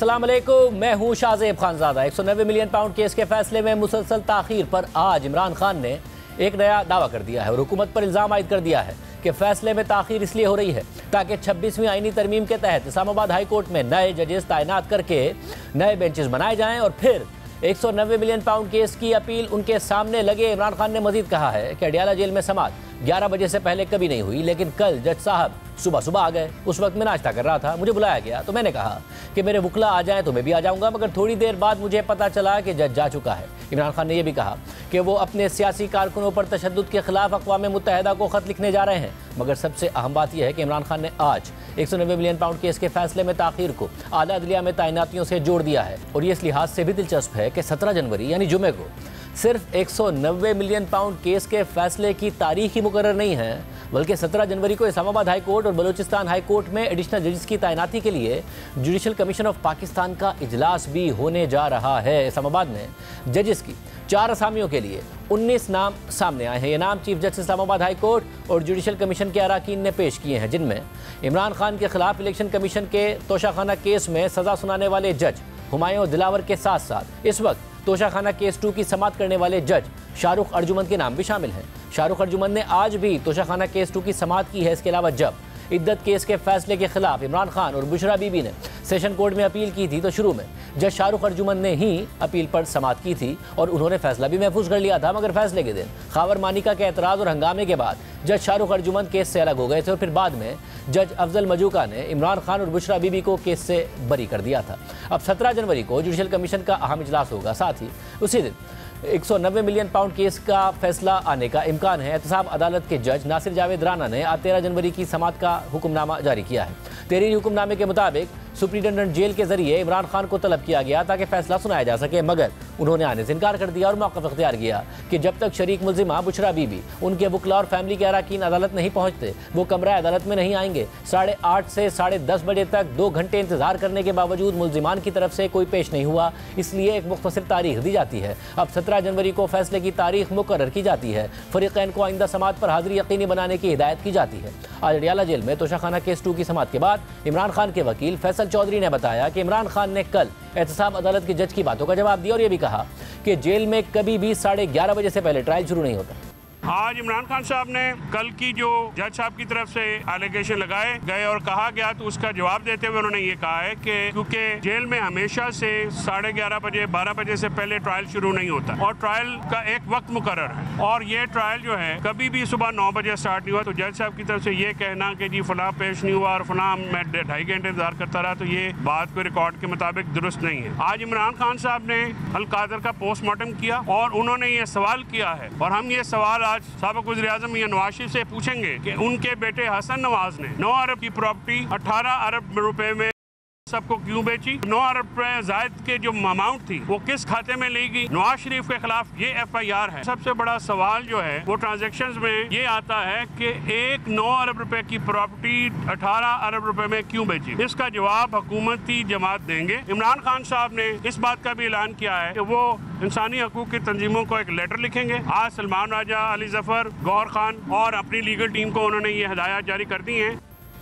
अस्सलाम वालेकुम, मैं हूं Shahzeb Khanzada. 190 million pound case के फैसले में मुसलसल ताखीर पर आज इमरान खान ने एक नया दावा कर दिया है और हुकूमत पर इल्ज़ाम आयद कर दिया है कि फैसले में ताखीर इसलिए हो रही है ताकि 26वीं आईनी तरमीम के तहत इस्लामाबाद हाई कोर्ट में नए जजेस तैनात करके नए बेंचेस बनाए जाएं और फिर 190 मिलियन पाउंड केस की अपील उनके सामने लगे। इमरान खान ने मजीद कहा है कि अडियाला जेल में समाअत 11 बजे से पहले कभी नहीं हुई, लेकिन कल जज साहब सुबह आ गए। उस वक्त मैं नाश्ता कर रहा था, मुझे बुलाया गया तो मैंने कहा कि मेरे वकला आ जाएं तो मैं भी आ जाऊंगा, मगर थोड़ी देर बाद मुझे पता चला कि जज जा चुका है। इमरान खान ने यह भी कहा कि वो अपने सियासी कारकुनों पर तशद्दुद के खिलाफ अक़वाम मुत्तहिदा को ख़त लिखने जा रहे हैं। मगर सबसे अहम बात यह है कि इमरान खान ने आज 190 मिलियन पाउंड केस के फैसले में ताखीर को आला अदलिया में तैनातियों से जोड़ दिया है। और ये इस लिहाज से भी दिलचस्प है कि 17 जनवरी यानी जुमे को सिर्फ 190 मिलियन पाउंड केस के फैसले की तारीख ही मुकर्रर नहीं है, बल्कि 17 जनवरी को इस्लामाबाद हाई कोर्ट और बलूचिस्तान हाई कोर्ट में एडिशनल जजेस की तैनाती के लिए जुडिशल कमीशन ऑफ पाकिस्तान का इजलास भी होने जा रहा है। इस्लामाबाद में जजेस की 4 असामियों के लिए 19 नाम सामने आए हैं। ये नाम chief justice Islamabad high court और जुडिशल कमीशन के अराकीन ने पेश किए हैं, जिनमें इमरान खान के खिलाफ इलेक्शन कमीशन के तोशाखाना केस में सज़ा सुनाने वाले जज हुमायूं दिलावर के साथ साथ इस वक्त तोशाखाना केस 2 की समाअत करने वाले जज शाहरुख अर्जुमंद के नाम भी शामिल हैं। शाहरुख अर्जुमंद ने आज भी तोशाखाना केस 2 की समाअत की है। इसके अलावा जब इद्दत केस के फैसले के खिलाफ इमरान खान और बुशरा बीबी ने सेशन कोर्ट में अपील की थी तो शुरू में जज शाहरुख अर्जुमंद ने ही अपील पर समाअत की थी और उन्होंने फैसला भी महफूज कर लिया था। मगर फैसले के दिन खावर मानिका के एतराज़ और हंगामे के बाद जज शाहरुख अर्जुमंद केस से अलग हो गए थे और फिर बाद में जज अफजल मजूका ने इमरान खान और बुशरा बीबी को केस से बरी कर दिया था। अब 17 जनवरी को जुडिशल कमीशन का अहम इजलास होगा। साथ ही उसी दिन 190 मिलियन पाउंड केस का फैसला आने का इम्कान है। एहतसाब अदालत के जज नासिर जावेद राना ने आज 13 जनवरी की समाअत का हुक्मनामा जारी किया है। तहरीरी हुक्मनामे के मुताबिक सुप्रिटेंडेंट जेल के जरिए इमरान खान को तलब किया गया ताकि फैसला सुनाया जा सके, मगर उन्होंने आने से इनकार कर दिया और मौक़िफ़ इख्तियार किया कि जब तक शरीक मुल्जिमा बुशरा बीबी, उनके वकला और फैमिली के अराकीन अदालत नहीं पहुँचते वो कमरा अदालत में नहीं आएंगे। 8:30 से 10:30 बजे तक 2 घंटे इंतजार करने के बावजूद मुल्जिमान की तरफ से कोई पेश नहीं हुआ, इसलिए एक मुख्तसर तारीख दी जाती है। अब 17 जनवरी को फैसले की तारीख मुकर्रर की जाती है। फरीक़ैन को आइंदा समाअत पर हाज़िरी यकीनी बनाने की हिदायत की जाती है। आज अडियाला जेल में तोशाखाना केस 2 की समाअत के बाद इमरान खान के वकील फैसल चौधरी ने बताया कि इमरान खान ने कल एहतसाब अदालत के जज की बातों का जवाब दिया और यह भी कहा कि जेल में कभी भी 11:30 बजे से पहले ट्रायल शुरू नहीं होता। आज इमरान खान साहब ने कल की जो जज साहब की तरफ से एलिगेशन लगाए गए और कहा गया तो उसका जवाब देते हुए उन्होंने ये कहा है कि क्योंकि जेल में हमेशा से 11:30 बजे 12 बजे से पहले ट्रायल शुरू नहीं होता और ट्रायल का एक वक्त मुकर्रर है और ये ट्रायल जो है कभी भी सुबह 9 बजे स्टार्ट नहीं हुआ। तो जज साहब की तरफ से ये कहना कि जी फलां पेश नहीं हुआ और फलां मैं 2.5 घंटे इंतजार करता रहा, तो ये बात को रिकॉर्ड के मुताबिक दुरुस्त नहीं है। आज इमरान खान साहब ने अल-कादर का पोस्टमार्टम किया और उन्होंने ये सवाल किया है और हम ये सवाल आज साबिक़ वज़ीर-ए-आज़म या नवाज शरीफ से पूछेंगे कि उनके बेटे हसन नवाज ने 9 अरब की प्रॉपर्टी 18 अरब रुपए में सबको क्यों बेची। 9 अरब रुपए जायद के जो अमाउंट थी वो किस खाते में ली गई। नवाज शरीफ के खिलाफ ये FIR है। सबसे बड़ा सवाल जो है वो ट्रांजैक्शंस में ये आता है कि एक 9 अरब रुपए की प्रॉपर्टी 18 अरब रुपए में क्यों बेची। इसका जवाब हुकूमती जमात देंगे। इमरान खान साहब ने इस बात का भी ऐलान किया है कि वो इंसानी हकूक की तंजीमों को एक लेटर लिखेंगे। आज सलमान राजा, अली जफर, गौहर खान और अपनी लीगल टीम को उन्होंने ये हिदायत जारी कर दी हैं।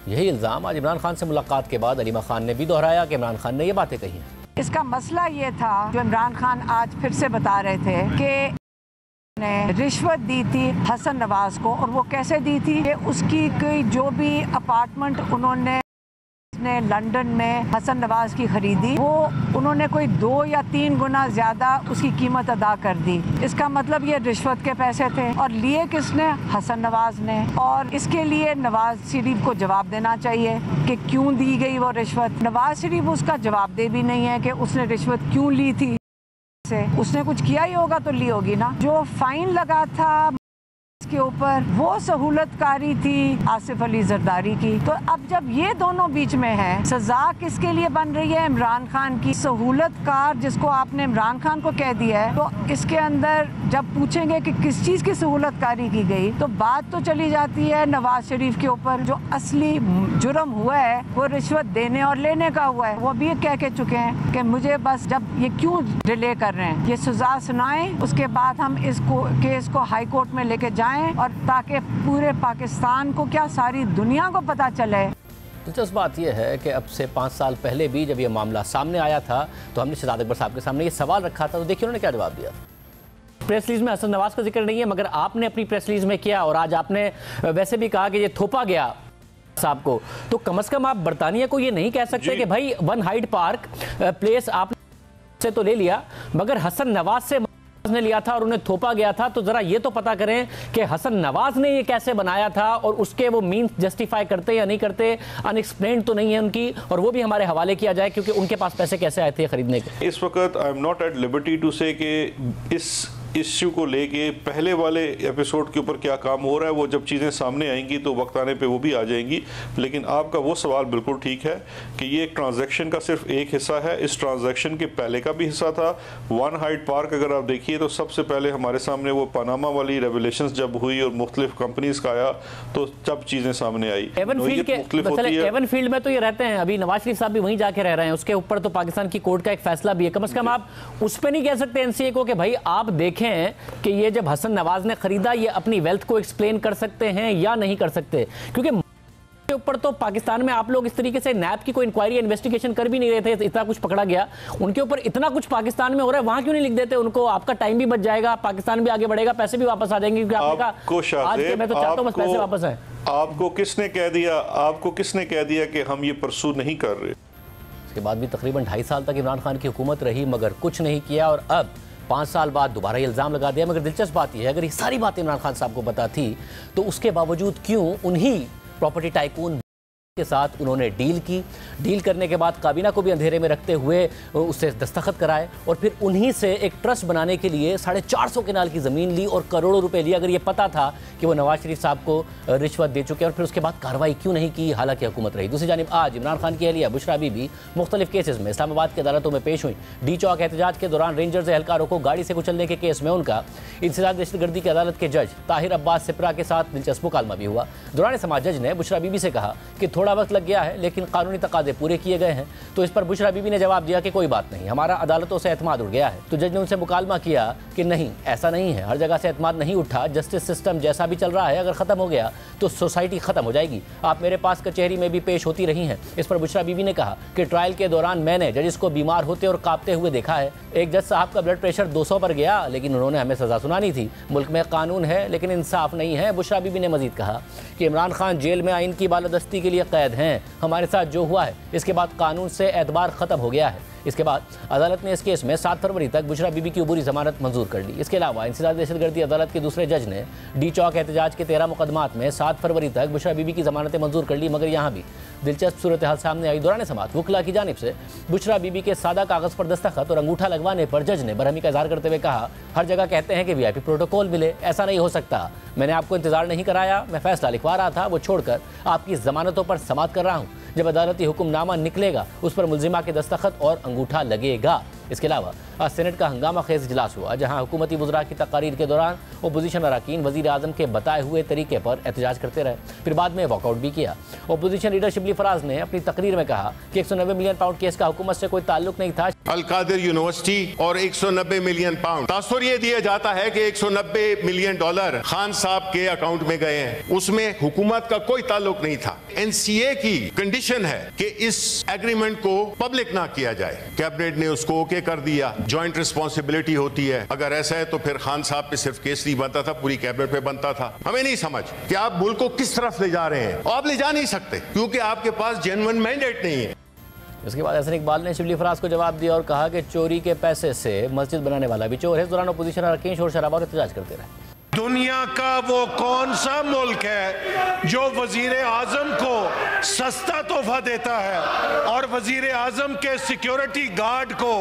यही इल्ज़ाम आज इमरान खान से मुलाकात के बाद अलीमा खान ने भी दोहराया कि इमरान खान ने ये बातें कही हैं। इसका मसला ये था जो इमरान खान आज फिर से बता रहे थे कि ने रिश्वत दी थी हसन नवाज को, और वो कैसे दी थी कि उसकी कोई जो भी अपार्टमेंट उन्होंने लंदन में हसन नवाज की खरीदी वो उन्होंने कोई 2 या 3 गुना ज्यादा उसकी कीमत अदा कर दी। इसका मतलब ये रिश्वत के पैसे थे और लिए किसने? हसन नवाज ने। और इसके लिए नवाज शरीफ को जवाब देना चाहिए कि क्यों दी गई वो रिश्वत। नवाज शरीफ उसका जवाब दे भी नहीं है कि उसने रिश्वत क्यों ली थी। उसने कुछ किया ही होगा तो ली होगी ना। जो फाइन लगा था के ऊपर वो सहूलतकारी थी आसिफ अली जरदारी की। तो अब जब ये दोनों बीच में है, सजा किसके लिए बन रही है? इमरान खान की। सहूलतकार जिसको आपने इमरान खान को कह दिया है, तो इसके अंदर जब पूछेंगे कि किस चीज की सहूलतकारी की गई तो बात तो चली जाती है नवाज शरीफ के ऊपर। जो असली जुर्म हुआ है वो रिश्वत देने और लेने का हुआ है। वो भी कह के चुके हैं कि मुझे बस जब ये क्यों डिले कर रहे हैं, ये सजा सुनाएं, उसके बाद हम इसको केस को हाई कोर्ट में लेके जाएं और ताकि पूरे पाकिस्तान को क्या सारी दुनिया को पता चले। दिलचस्प बात यह है कि अब से 5 साल पहले भी जब यह मामला सामने आया था तो हमने शहजाद अकबर साहब के सामने ये सवाल रखा था, तो देखिए उन्होंने क्या जवाब दिया। प्रेस रिलीज में हसन नवाज का जिक्र नहीं है, मगर आपने अपनी प्रेस रिलीज में किया और आज आपने वैसे भी कहा कि ये थोपा गया साहब को, तो कम से कम आप बरतानिया को ये नहीं कह सकते कि भाई वन हाइड पार्क प्लेस आपने तो ले लिया, मगर हसन नवाज से ने लिया था और उन्हें थोपा गया था, तो जरा ये तो पता करें कि हसन नवाज ने ये कैसे बनाया था और उसके वो मीन्स जस्टिफाई करते या नहीं करते, अनएक्सप्लेन्ड तो नहीं है उनकी, और वो भी हमारे हवाले किया जाए क्योंकि उनके पास पैसे कैसे आए थे खरीदने के। इस वक्त I am not at liberty to say कि इस इश्यू को लेके पहले वाले एपिसोड के ऊपर क्या काम हो रहा है, वो जब चीज़ें सामने आएंगी तो वक्त आने पे वो भी आ जाएंगी। लेकिन आपका वो सवाल बिल्कुल ठीक है कि ये एक ट्रांजैक्शन का सिर्फ एक हिस्सा है। इस ट्रांजैक्शन के पहले का भी हिस्सा था। वन हाइड पार्क अगर आप देखिए तो सबसे पहले हमारे सामने वो पनामा वाली रेवलेशंस जब हुई और मुख्तलिफ कंपनीज का आया तो जब चीज़ें सामने आई। एवन फील्ड में तो ये रहते हैं, अभी नवाज शरीफ साहब भी वहीं जाके रह रहे हैं, उसके ऊपर तो पाकिस्तान की कोर्ट का एक फैसला भी है। कम से कम आप उस पर नहीं कह सकते एनसीए को कि भाई आप देखें कि ये जब हसन नवाज ने खरीदा ये अपनी वेल्थ को एक्सप्लेन कर सकते हैं या नहीं कर सकते, क्योंकि के ऊपर तो पाकिस्तान में आप लोग इस तरीके से नैब की कोई इंक्वायरी इन्वेस्टिगेशन कर भी नहीं रहे थे, इतना कुछ पकड़ा गया, उनके ऊपर इतना कुछ पाकिस्तान में हो रहा है, वहां क्यों नहीं लिख देते उनको? आपका टाइम भी बच जाएगा, पाकिस्तान भी आगे बढ़ेगा, पैसे भी वापस आ जाएंगे, क्योंकि आपने आज के मैं तो चाहता हूं बस पैसे वापस आए। आपको किसने कह दिया कि हम ये परसू नहीं कर रहे? इसके बाद भी तकरीबन 2.5 साल तक इमरान खान की हुकूमत रही मगर कुछ नहीं किया, और अब 5 साल बाद दोबारा ये इल्ज़ाम लगा दिया। मगर दिलचस्प बात यह है, अगर ये सारी बातें इमरान खान साहब को पता थी तो उसके बावजूद क्यों उन्हीं प्रॉपर्टी टाइकून के साथ उन्होंने डील करने के बाद काबीना को भी अंधेरे में रखते हुए उससे दस्तखत कराए और फिर उन्हीं से एक ट्रस्ट बनाने के लिए 450 कनाल की ज़मीन ली और करोड़ों रुपए लिए, अगर ये पता था कि वो नवाज शरीफ साहब को रिश्वत दे चुके हैं, और फिर उसके बाद कार्रवाई क्यों नहीं की, हालांकि हुकूमत रही। दूसरी जानिब आज इमरान खान की अहलिया बुशरा बीबी मुख्तलिफ केसेस में इस्लामाबाद की अदालतों में पेश हुई। डी चौक एहतजाज के दौरान रेंजर्स एहलकारों को गाड़ी से कुचलने के केस में उनका इंसदाद दहशतगर्दी की अदालत के जज ताहिर अब्बास सिपरा के साथ दिलचस्प मुकालमा भी हुआ। दौरान समाज जज ने बुशरा बीबी से कहा कि थोड़ा वक्त लग गया है लेकिन कानूनी तकाजे पूरे किए गए हैं, तो इस पर बुशरा बीबी ने जवाब दिया कि कोई बात नहीं, हमारा अदालतों से एतमाद उठ गया है। तो जज ने उनसे मुकालमा किया कि नहीं, ऐसा नहीं है, हर जगह से एतमाद नहीं उठा, जस्टिस सिस्टम जैसा भी चल रहा है अगर ख़त्म हो गया तो सोसाइटी ख़त्म हो जाएगी। आप मेरे पास कचहरी में भी पेश होती रही हैं। इस पर बुशरा बीबी ने कहा कि ट्रायल के दौरान मैंने जजिस को बीमार होते और कांपते हुए देखा है। एक जज साहब का ब्लड प्रेशर 200 पर गया लेकिन उन्होंने हमें सज़ा सुनानी थी। मुल्क में कानून है लेकिन इंसाफ नहीं है। बुशरा बीबी ने मजीद कहा कि इमरान खान जेल में आइन की बालादस्ती के लिए कैद हैं, हमारे साथ जो हुआ है इसके बाद कानून से एतबार ख़त्म हो गया है। इसके बाद अदालत ने इस केस में 7 फरवरी तक बुशरा बीबी की अबूरी जमानत मंजूर कर ली। इसके अलावा इंसदाद दहशतगर्दी अदालत के दूसरे जज ने डी चौक एहतजाज के 13 मुकदमात में 7 फरवरी तक बुशरा बीबी की जमानतें मंजूर कर ली। मगर यहाँ भी दिलचस्प सूरत हाल सामने आई। दौरान समाअत वकला की जानिब से बुशरा बीबी के सादा कागज़ पर दस्तखत और अंगूठा लगवाने पर जज ने बरहमी का इजहार करते हुए कहा, हर जगह कहते हैं कि VIP प्रोटोकॉल मिले, ऐसा नहीं हो सकता। मैंने आपको इंतजार नहीं कराया, मैं फैसला लिखवा रहा था, वो छोड़कर आपकी जमानतों पर समाअत कर रहा हूँ। जब अदालती हुक्मनामा निकलेगा उस पर मुल्जिमा के दस्तखत और अंगूठा लगेगा। इसके अलावा आज सेनेट का हंगामा खेज इजलास हुआ जहां हुकूमती वज़रा की तकारीर के दौरान अपोजिशन अरकान वज़ीर आज़म के बताए हुए तरीके पर एहतजाज करते रहे, फिर बाद में वॉकआउट भी किया। अपोजिशन लीडर शिबली फराज ने अपनी तकरीर में कहा कि 190 मिलियन पाउंड केस का हुकूमत से कोई ताल्लुक नहीं था। अल-कादिर यूनिवर्सिटी और 190 मिलियन पाउंड, तासुर ये दिया जाता है कि 190 मिलियन डॉलर खान साहब के अकाउंट में गए हैं, उसमें हुकूमत का कोई ताल्लुक नहीं था। NCA की कंडीशन है कि इस एग्रीमेंट को पब्लिक ना किया जाए। कैबिनेट ने उसको ओके कर दिया, जॉइंट रिस्पॉन्सिबिलिटी होती है। अगर ऐसा है तो फिर खान साहब पे सिर्फ केस नहीं बनता था, पूरी कैबिनेट पे बनता था। हमें नहीं समझ कि आप मुल्क को किस तरफ ले जा रहे हैं, आप ले जा नहीं सकते क्योंकि आपके पास जेन्युइन मैंडेट नहीं है। इसके बाद हसन इकबाल ने शिबली फराज को जवाब दिया और कहा कि चोरी के पैसे से मस्जिद बनाने वाला भी चोर है। इस दौरान अपोजिशन अरकान शोर शराबा और एहतजाज करते रहे। दुनिया का वो कौन सा मुल्क है जो वजीर आजम को सस्ता तोहफा देता है और वजीर आजम के सिक्योरिटी गार्ड को,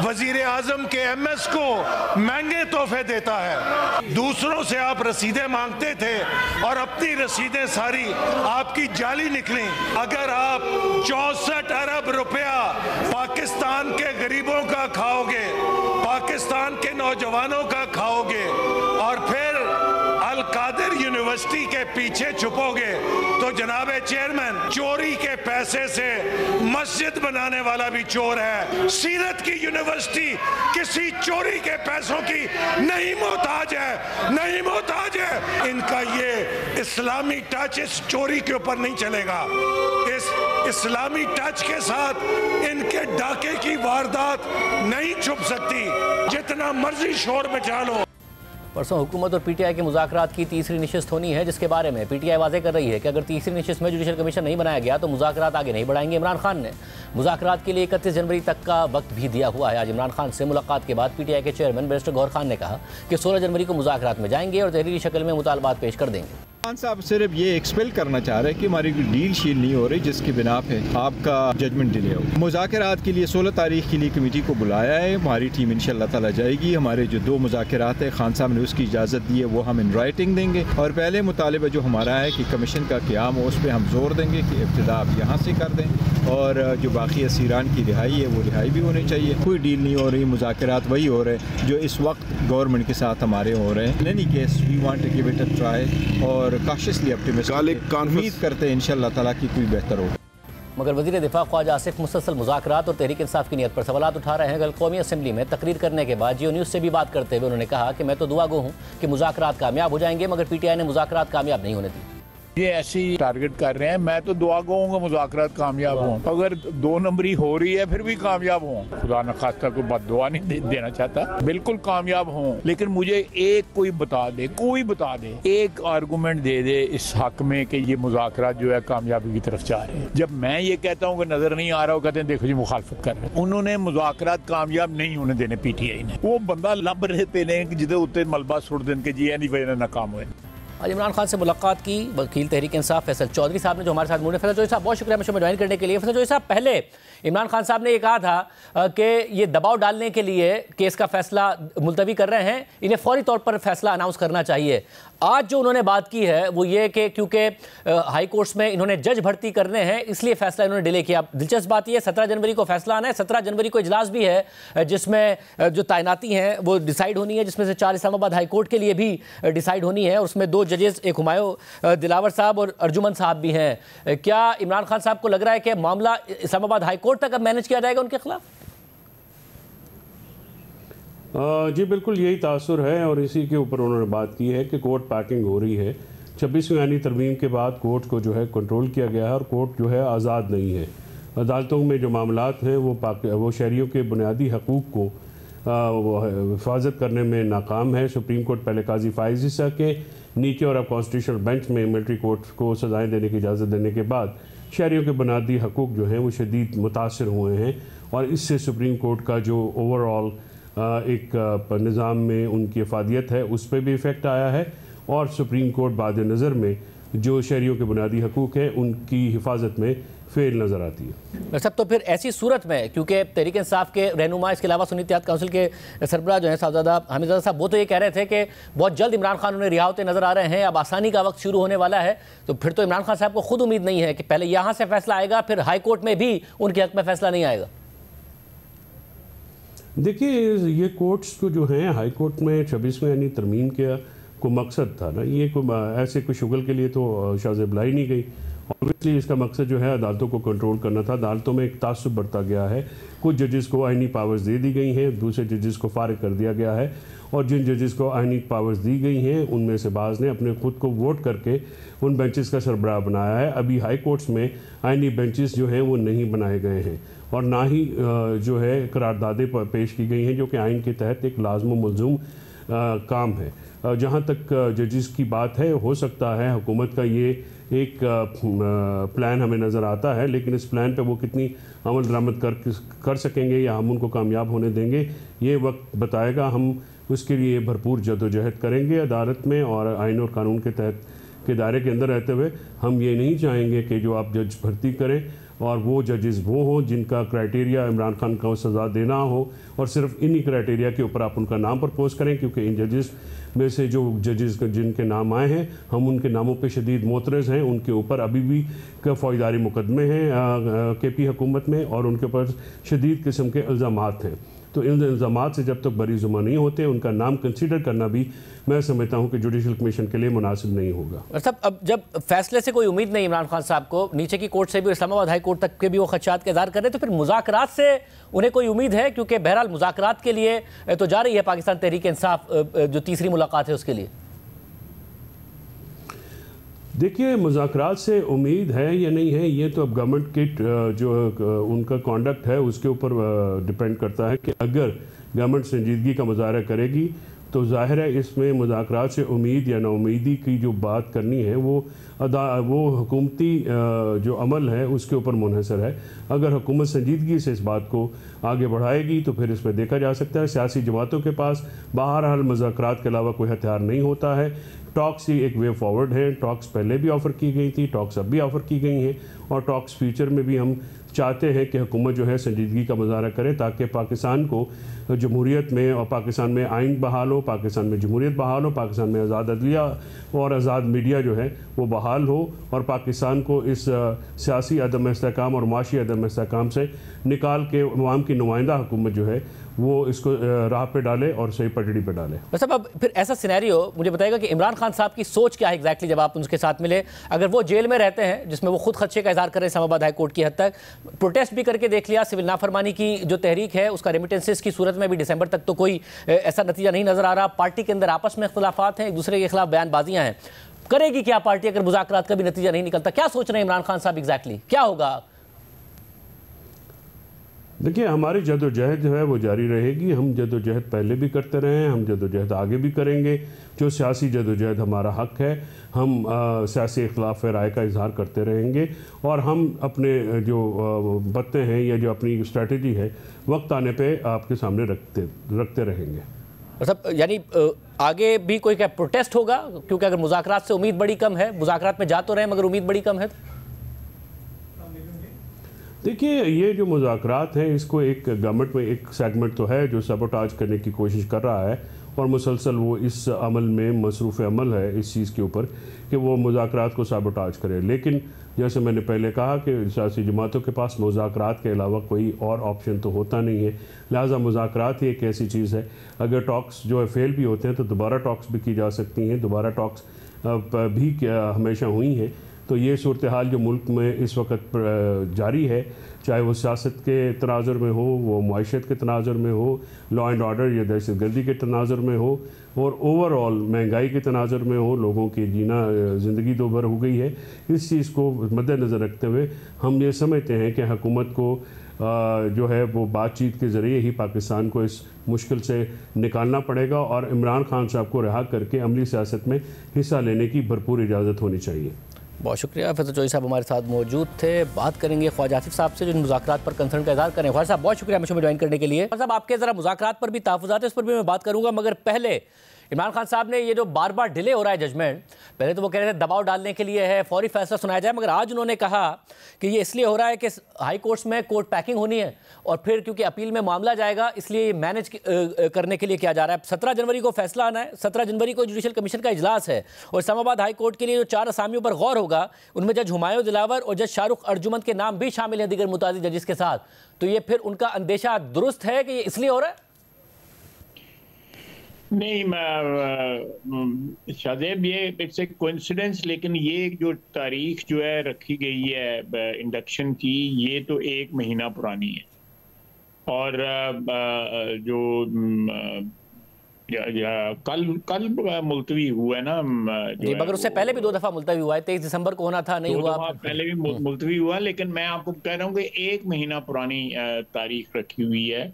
वजीर आजम के MS को महंगे तोहफे देता है? दूसरों से आप रसीदें मांगते थे और अपनी रसीदें सारी आपकी जाली निकली। अगर आप 64 अरब रुपया पाकिस्तान के गरीबों का खाओगे, पाकिस्तान के नौजवानों का खाओगे और फिर अल-कादिर यूनिवर्सिटी के पीछे छुपोगे तो जनाबे चेयरमैन, चोरी के पैसे से मस्जिद बनाने वाला भी चोर है। सीरत की यूनिवर्सिटी किसी चोरी के पैसों की नहीं मोहताज है, नहीं मोहताज है। इनका ये इस्लामी टच इस चोरी के ऊपर नहीं चलेगा। इस इस्लामी टच के साथ इनके डाके की वारदात नहीं छुप सकती, जितना मर्जी शोर मचा लो। परसों हुकूमत और पीटीआई के मुज़ाकरात की तीसरी नशिस्त होनी है, जिसके बारे में पीटीआई वाज़ेह कर रही है कि अगर तीसरी नशिस्त में जुडिशल कमीशन नहीं बनाया गया तो मुज़ाकरात आगे नहीं बढ़ाएंगे। इमरान खान ने मुज़ाकरात के लिए 31 जनवरी तक का वक्त भी दिया हुआ है। आज इमरान खान से मुलाकात के बाद पीटीआई के चेयरमैन बैरिस्टर गौहर खान ने कहा कि 16 जनवरी को मुज़ाकरात में जाएंगे और तहरीरी शक्ल में मुतालबात पेश कर देंगे। खान साहब सिर्फ ये एक्सपेल करना चाह रहे हैं कि हमारी डील शील नहीं हो रही, जिसकी बिना पे आपका जजमेंट डिले हो। मुज़ाकरात के लिए 16 तारीख के लिए कमेटी को बुलाया है, हमारी टीम इंशाल्लाह ताला जाएगी। हमारे जो 2 मुज़ाकरात है, खान साहब ने उसकी इजाज़त दी है, वो हम इन राइटिंग देंगे। और पहले मुतालिबा जो हमारा है कि कमीशन का क़याम हो, उस पर हम जोर देंगे कि इब्तिदा आप यहाँ से कर दें और जो बाकी असीरान की रिहाई है वो रिहाई भी होनी चाहिए। कोई डील नहीं हो रही, मुज़ाकरात वही हो रहे हैं जो इस वक्त गवर्नमेंट के साथ हमारे हो रहे हैं। In any case we want to give it a try or cautiously optimistic उम्मीद करते हैं इंशाल्लाह ताला की कोई बेहतर हो। मगर वज़ीर दिफा ख्वाजा आसिफ मुसलसल मुज़ाकरात और तहरीक इंसाफ की नीयत पर सवालात उठा रहे हैं। कल कौमी असम्बली में तकरीर करने के बाद जियो न्यूज़ से भी बात करते हुए उन्होंने कहा कि मैं तो दुआ गो हूँ कि मुज़ाकरात कामयाब हो जाएंगे, मगर पीटीआई ने मुज़ाकरात कामयाब नहीं होने दी। ये ऐसी टारगेट कर रहे हैं, मैं तो दुआ कहूँगा मुज़ाकरात कामयाब हों। अगर 2 नंबरी हो रही है फिर भी कामयाब हों, खुदा न खास्ता को बद्दुआ नहीं देना चाहता, बिल्कुल कामयाब हों। लेकिन मुझे एक कोई बता दे, कोई बता दे, एक आर्गूमेंट दे दे इस हक में कि ये मुज़ाकरात जो है कामयाबी की तरफ जा रहे हैं। जब मैं ये कहता हूँ कि नजर नहीं आ रहा, वो कहते हैं देखो जी मुखालफत कर रहे हैं। उन्होंने मुज़ाकरात कामयाब नहीं होने देने पीटीआई ने, वो बंदा लब रहते ने जिदे उत्ते मलबा सुट देन के जी एनी वजह नाकाम हुए। आज इमरान खान से मुलाकात की वकील तहरीक इंसाफ फैसल चौधरी साहब ने, जो हमारे साथ मौजूद हैं। फैसल चौधरी साहब बहुत शुक्रिया मुझे ज्वाइन करने के लिए। फैसल चौधरी साहब, पहले इमरान खान साहब ने ये कहा था कि ये दबाव डालने के लिए केस का फैसला मुलतवी कर रहे हैं, इन्हें फौरी तौर पर फैसला अनाउंस करना चाहिए। आज जो उन्होंने बात की है वो ये कि क्योंकि हाई कोर्ट्स में इन्होंने जज भर्ती करने हैं इसलिए फैसला इन्होंने डिले किया। दिलचस्प बात यह 17 जनवरी को फैसला आना है, 17 जनवरी को इजलास भी है जिसमें जो तैनाती हैं वो डिसाइड होनी है, जिसमें से 4 इस्लामाबाद हाई कोर्ट के लिए भी डिसाइड होनी है और उसमें 2 जजेस, एक हुमायूं दिलावर साहब और अर्जुमन साहब भी हैं। क्या इमरान खान साहब को लग रहा है कि मामला इस्लामाबाद हाई कोर्ट तक अब मैनेज किया जाएगा उनके खिलाफ? जी बिल्कुल यही तासुर है और इसी के ऊपर उन्होंने बात की है कि कोर्ट पैकिंग हो रही है। 26वीं आईनी तरमीम के बाद कोर्ट को जो है कंट्रोल किया गया है और कोर्ट जो है आज़ाद नहीं है। अदालतों में जो मामलात हैं वो शहरियों के बुनियादी हकूक़ को हिफाजत करने में नाकाम है। सुप्रीम कोर्ट पहले काजी फाइज़ ईसा के नीचे और अब कॉन्स्टिट्यूशनल बेंच में मिलिट्री कोर्ट को सजाएँ देने की इजाज़त देने के बाद शहरियों के बुनियादी हकूक़ जो हैं वो शदीद मुतासर हुए हैं और इससे सुप्रीम कोर्ट का जो ओवरऑल एक निज़ाम में उनकी अफादियत है उस पर भी इफ़ेक्ट आया है और सुप्रीम कोर्ट बाद नज़र में जो शहरियों के बुनियादी हकूक़ हैं उनकी हिफाजत में फेल नज़र आती है। सब तो फिर ऐसी सूरत में, क्योंकि तहरीक इंसाफ के रहनुमा, इसके अलावा सुन्नी इत्तेहाद काउंसिल के सरबराह जो हैं साहबजादा हामिदजादा साहब, वो तो ये कह रहे थे कि बहुत जल्द इमरान खान उन्हें रिहा होते नज़र आ रहे हैं, अब आसानी का वक्त शुरू होने वाला है। तो फिर तो इमरान खान साहब को खुद उम्मीद नहीं है कि पहले यहाँ से फैसला आएगा फिर हाई कोर्ट में भी उनके हक में फैसला नहीं आएगा। देखिए ये कोर्ट्स को जो हैं हाई कोर्ट में 26वें यानी तरमीम के को मकसद था ना, ये को ऐसे कोई शुगल के लिए तो शाज़ लाई नहीं गई और इसलिए इसका मकसद जो है अदालतों को कंट्रोल करना था। अदालतों में एक तासुब बढ़ता गया है, कुछ जजेस को आइनी पावर्स दे दी गई हैं, दूसरे जजेस को फारिग कर दिया गया है और जिन जजेस को आइनी पावर्स दी गई हैं उनमें से बाज़ ने अपने खुद को वोट करके उन बेंचेस का सरबराह बनाया है। अभी हाई कोर्ट्स में आइनी बेंचेस जो हैं वो नहीं बनाए गए हैं और ना ही जो है करारदादें पेश की गई हैं जो कि आइन के तहत एक लाज़िम मुलज़ुम काम है। जहाँ तक जजेस की बात है, हो सकता है हुकूमत का ये एक प्लान हमें नज़र आता है, लेकिन इस प्लान पे वो कितनी अमल दरामद कर सकेंगे या हम उनको कामयाब होने देंगे ये वक्त बताएगा। हम उसके लिए भरपूर जदोजहद करेंगे अदालत में और आइन और कानून के तहत के दायरे के अंदर रहते हुए। हम ये नहीं चाहेंगे कि जो आप जज भर्ती करें और वो जजेस वो हों जिनका क्राइटेरिया इमरान खान को सज़ा देना हो और सिर्फ इन्हीं क्राइटेरिया के ऊपर आप उनका नाम प्रपोज करें, क्योंकि इन जजेस में से जो जजेस जिनके नाम आए हैं हम उनके नामों पे शदीद मोतरज़ हैं। उनके ऊपर अभी भी फ़ौजदारी मुकदमे हैं KP हुकूमत में और उनके ऊपर शदीद किस्म के इल्ज़ामात हैं। तो इन इल्ज़ामात से जब तक बरी जुमा नहीं होते उनका नाम कंसीडर करना भी मैं समझता हूँ कि जुडिशल कमीशन के लिए मुनासिब नहीं होगा। और सब अब जब फैसले से कोई उम्मीद नहीं इमरान खान साहब को, नीचे की कोर्ट से भी इस्लामाबाद हाई कोर्ट तक के भी वो खदशात का इज़हार कर रहे हैं, तो फिर मुज़ाकरात से उन्हें कोई उम्मीद है? क्योंकि बहरहाल मुज़ाकरात के लिए तो जा रही है पाकिस्तान तहरीक इंसाफ जो तीसरी मुलाकात है उसके लिए। देखिए, मुज़ाकरात से उम्मीद है या नहीं है, ये तो अब गवर्नमेंट के जो उनका कॉन्डक्ट है उसके ऊपर डिपेंड करता है कि अगर गवर्नमेंट संजीदगी का मुजाहरा करेगी तो जाहिर है इसमें मुज़ाकरात से उम्मीद या नाउमीदी की जो बात करनी है वो हुकूमती जो अमल है उसके ऊपर मुनहसर है। अगर हुकूमत संजीदगी से इस बात को आगे बढ़ाएगी तो फिर इसमें देखा जा सकता है। सियासी जमातों के पास बहरहाल मुज़ाकरात के अलावा कोई हथियार नहीं होता है। टॉक्स ही एक वे फॉरवर्ड है। टॉक्स पहले भी ऑफ़र की गई थी, टॉक्स अब भी ऑफ़र की गई हैं और टॉक्स फ्यूचर में भी हम चाहते हैं कि हुकूमत जो है संजीदगी का मुजाहरा करे ताकि पाकिस्तान को जमहूरियत में और पाकिस्तान में आइन बहाल हो, पाकिस्तान में जमहूरियत बहाल हो, पाकिस्तान में आज़ाद अदलिया और आज़ाद मीडिया जो है वो बहाल हो और पाकिस्तान को इस सियासी अदम इस्तेहकाम और माशी अदम इस्तेहकाम से निकाल के अवाम की नुमाइंदा हुकूमत जो है वो इसको राह पे डाले और सही पटड़ी पे डाले। बस अब फिर ऐसा सिनेरियो मुझे बताएगा कि इमरान खान साहब की सोच क्या है एग्जैक्टली जब आप उनके साथ मिले। अगर वो जेल में रहते हैं जिसमें वो खुद खदशे का इजहार कर रहे हैं इस्लामाबाद हाई कोर्ट की हद तक, प्रोटेस्ट भी करके देख लिया, सिविल नाफरमानी की जो तहरीक है उसका रेमिटेंसेस की सूरत में भी दिसंबर तक तो कोई ऐसा नतीजा नहीं नजर आ रहा। पार्टी के अंदर आपस में इख्तलाफात हैं, एक दूसरे के खिलाफ बयानबाजियां हैं। करेगी क्या पार्टी अगर मुज़ाकरात का भी नतीजा नहीं निकलता? क्या सोच रहे हैं इमरान खान साहब एग्जैक्टली, क्या होगा? देखिए, हमारी जदोजहद जो है वो जारी रहेगी। हम जदोजहद पहले भी करते रहे हैं, हम जदोजहद आगे भी करेंगे। जो सियासी जदोजहद हमारा हक है, हम सियासी इख्लाफ राय का इजहार करते रहेंगे और हम अपने जो बातें हैं या जो अपनी स्ट्रेटजी है वक्त आने पे आपके सामने रखते रहेंगे। मतलब यानी आगे भी कोई क्या प्रोटेस्ट होगा? क्योंकि अगर मुज़ाकरात से उम्मीद बड़ी कम है, मुज़ाकरात में जा तो रहे हैं मगर उम्मीद बड़ी कम है। देखिए, ये जो मुज़ाकरात हैं इसको एक गवर्नमेंट में एक सेगमेंट तो है जो सबोटाज करने की कोशिश कर रहा है और मुसलसल वो इस अमल में मसरूफ़ अमल है इस चीज़ के ऊपर कि वो मुज़ाकरात को सबोटाज करे। लेकिन जैसे मैंने पहले कहा कि सियासी जमातों के पास मुज़ाकरात के अलावा कोई और ऑप्शन तो होता नहीं है, लिहाजा मुज़ाकरात ही एक ऐसी चीज़ है। अगर टॉक्स जो है फेल भी होते हैं तो दोबारा टॉक्स भी की जा सकती हैं, दोबारा टॉक्स भी हमेशा हुई हैं। तो ये सूरत हाल जो मुल्क में इस वक्त जारी है, चाहे वो सियासत के तनाजुर में हो, वो मुआशरत के तनाजुर में हो, लॉ एंड ऑर्डर या दहशतगर्दी के तनाजुर में हो और ओवरऑल महंगाई के तनाजुर में हो, लोगों की जीना ज़िंदगी दोभर हो गई है। इस चीज़ को मद्देनज़र रखते हुए हम ये समझते हैं कि हुकूमत को जो है वो बातचीत के ज़रिए ही पाकिस्तान को इस मुश्किल से निकालना पड़ेगा और इमरान खान साहब को रिहा करके अमली सियासत में हिस्सा लेने की भरपूर इजाज़त होनी चाहिए। बहुत शुक्रिया। फैसल चौधरी साहब हमारे साथ मौजूद थे। बात करेंगे ख्वाजा आसिफ साहब से जो इन मुज़ाकरात पर कंसर्न का इज़हार करें। ख्वाजा साहब बहुत शुक्रिया हमें ज्वाइन करने के लिए। ख्वाजा साहब आपके ज़रा मुज़ाकरात पर भी तहफ़्फ़ुज़ात है, इस पर भी मैं बात करूँगा, मगर पहले इमरान खान साहब ने ये जो बार बार डिले हो रहा है जजमेंट, पहले तो वो कह रहे थे दबाव डालने के लिए है, फौरी फैसला सुनाया जाए, मगर आज उन्होंने कहा कि ये इसलिए हो रहा है कि हाई कोर्ट्स में कोर्ट पैकिंग होनी है और फिर क्योंकि अपील में मामला जाएगा इसलिए ये मैनेज करने के लिए किया जा रहा है। 17 जनवरी को फैसला आना है, 17 जनवरी को जुडिशल कमीशन का इजलास है और इस्लामाबाद हाई कोर्ट के लिए जो 4 असामियों पर गौर होगा उनमें जज हुमायूं दिलावर और जज शाहरुख अर्जुमंद के नाम भी शामिल हैं दीगर मुताज़िर जजेस के साथ। तो ये फिर उनका अंदेशा दुरुस्त है कि ये इसलिए हो रहा है? नहीं, मैं शादेब ये इट्स ए कोइंसिडेंस, लेकिन ये जो तारीख जो है रखी गई है इंडक्शन की, ये तो 1 महीना पुरानी है और जो कल मुलतवी हुआ है ना, मगर उससे पहले भी 2 दफ़ा मुलतवी हुआ है। 23 दिसंबर को होना था, नहीं हुआ। पहले भी मुलतवी हुआ, लेकिन मैं आपको कह रहा हूँ कि 1 महीना पुरानी तारीख रखी हुई है।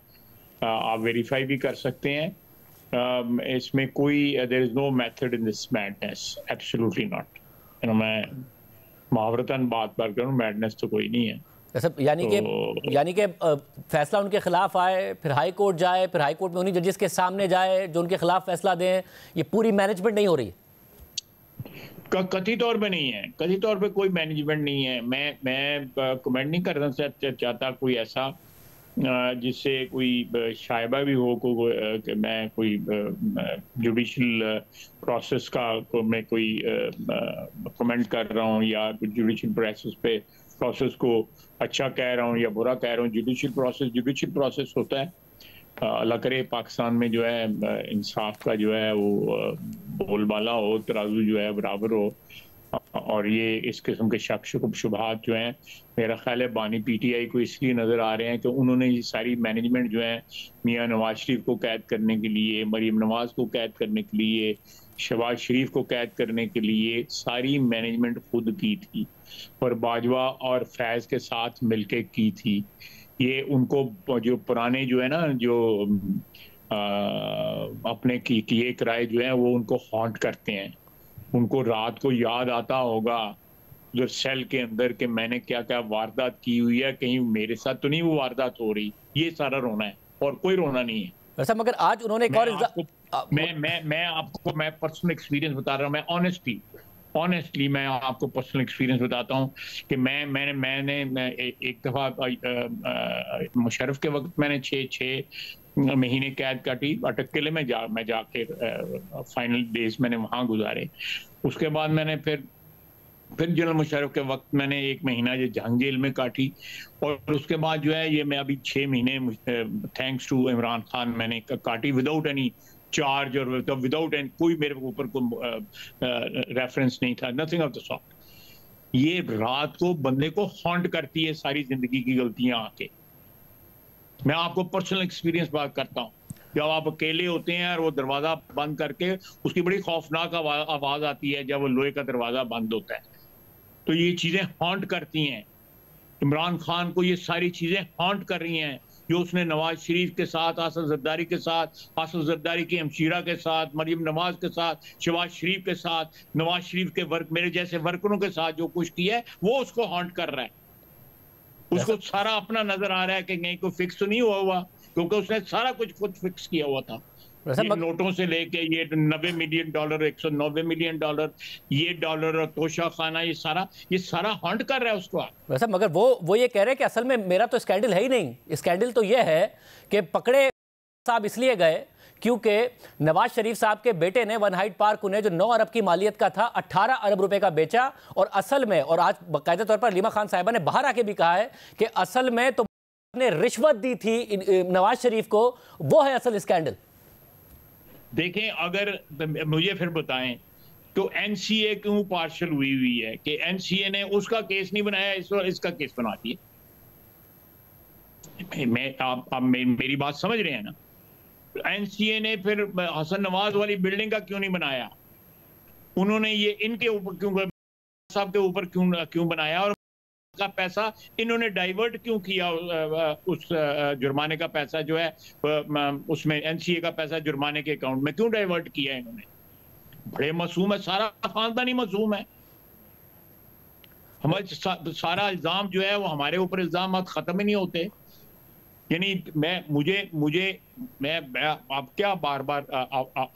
आप वेरीफाई भी कर सकते हैं। इसमें कोई there is no method in this madness, absolutely not. मैं मुहावरतन बात करूं, मैडनेस तो कोई नहीं है। यानी कि फैसला उनके खिलाफ आए, फिर हाई कोर्ट जाए, फिर हाई कोर्ट में उन्हीं जजेस के सामने जाए जो उनके खिलाफ फैसला दें, ये पूरी मैनेजमेंट नहीं हो रही है? कथित तौर पे नहीं है, कथित तौर पे कोई मैनेजमेंट नहीं है। मैं कमेंट नहीं करना चाहता कोई ऐसा जिससे कोई शायबा भी हो कि मैं कोई जुडिशल प्रोसेस का मैं कोई कमेंट कर रहा हूँ या जुडिशल प्रोसेस को अच्छा कह रहा हूँ या बुरा कह रहा हूँ। जुडिशल प्रोसेस होता है। अल्लाह करे पाकिस्तान में जो है इंसाफ का जो है वो बोलबाला हो, तराजू जो है बराबर हो और ये इस किस्म के शक शुबहात जो हैं मेरा ख्याल है बानी पीटीआई को इसलिए नज़र आ रहे हैं कि उन्होंने ये सारी मैनेजमेंट जो है मियां नवाज शरीफ को कैद करने के लिए, मरीम नवाज को कैद करने के लिए, शहबाज शरीफ को कैद करने के लिए सारी मैनेजमेंट खुद की थी और बाजवा और फैज़ के साथ मिलके की थी। ये उनको जो पुराने जो है ना जो अपने किए किराए जो हैं वो उनको हॉन्ट करते हैं। उनको रात को याद आता होगा जो सेल के अंदर के मैंने क्या क्या वारदात की हुई है, कहीं मेरे साथ तो नहीं वो वारदात हो रही। ये सारा रोना है और कोई रोना नहीं है। वैसे मगर आज उन्होंने एक और मैं पर्सनल एक्सपीरियंस बता रहा हूँ। मैं ऑनेस्टली मैं आपको पर्सनल एक्सपीरियंस बताता हूँ कि मैंने एक दफ़ा मुशर्रफ के वक्त मैंने 6 महीने कैद काटी अटक किले में मैं जाके फाइनल डेज मैंने वहाँ गुजारे। उसके बाद मैंने फिर जनरल मुशर्रफ के वक्त मैंने 1 महीना ये जंग जेल में काटी और उसके बाद जो है ये मैं अभी 6 महीने थैंक्स टू इमरान खान मैंने काटी विदाउट एनी चार्ज और विदाउट एनी कोई मेरे ऊपर कोई रेफरेंस नहीं था, नथिंग ऑफ द सॉर्ट। ये रात को बंदे को हॉन्ट करती है सारी जिंदगी की गलतियां आके। मैं आपको पर्सनल एक्सपीरियंस बात करता हूँ। जब आप अकेले होते हैं और वो दरवाजा बंद करके उसकी बड़ी खौफनाक आवाज आती है जब वो लोहे का दरवाजा बंद होता है, तो ये चीजें हॉन्ट करती हैं। इमरान खान को ये सारी चीजें हॉन्ट कर रही हैं जो उसने नवाज शरीफ के साथ, आसिफ जरदारी के साथ, आसिफ जरदारी की हमशीरा के साथ, मरीम नवाज के साथ, शहबाज शरीफ के साथ, नवाज शरीफ के मेरे जैसे वर्करों के साथ जो कुछ किया है वो उसको हॉन्ट कर रहा है। उसको सारा अपना नजर आ रहा है कि नहीं कोई फिक्स तो नहीं हुआ क्योंकि उसने सारा कुछ खुद फिक्स किया हुआ था। ये नोटों से लेके ये $90 मिलियन, $190 मिलियन, ये डॉलर और तोशा खाना, ये सारा हॉन्ट कर रहा है उसको। वैसे मगर वो ये कह रहे हैं कि असल में मेरा तो स्कैंडल है ही नहीं। स्कैंडल तो ये है कि पकड़े साहब इसलिए गए क्योंकि नवाज शरीफ साहब के बेटे ने वन हाइट पार्क उन्हें जो 9 अरब की मालियत का था 18 अरब रुपए का बेचा। और असल में, और आज बाकायदा तौर पर लीमा खान साहिबा ने बाहर आके भी कहा है कि असल में तो ने रिश्वत दी थी नवाज शरीफ को, वो है असल स्कैंडल। देखें अगर मुझे फिर बताएं तो एनसीए क्यों पार्शल हुई है कि एनसीए ने उसका केस नहीं बनाया, इसका केस बनाती है। आप मेरी बात समझ रहे हैं ना? एनसीए ने फिर हसन नवाज वाली बिल्डिंग का क्यों नहीं बनाया? उन्होंने ये इनके ऊपर क्यों, साहब के ऊपर क्यों बनाया? और का पैसा इन्होंने डाइवर्ट क्यों किया? उस जुर्माने का पैसा जो है उसमें एनसीए का पैसा जुर्माने के अकाउंट में क्यों डाइवर्ट किया इन्होंने? बड़े मासूम है, सारा खानदान ही मासूम है। हमारे सारा इल्जाम जो है वो हमारे ऊपर इल्जाम खत्म ही नहीं होते। यानी मैं आप क्या बार बार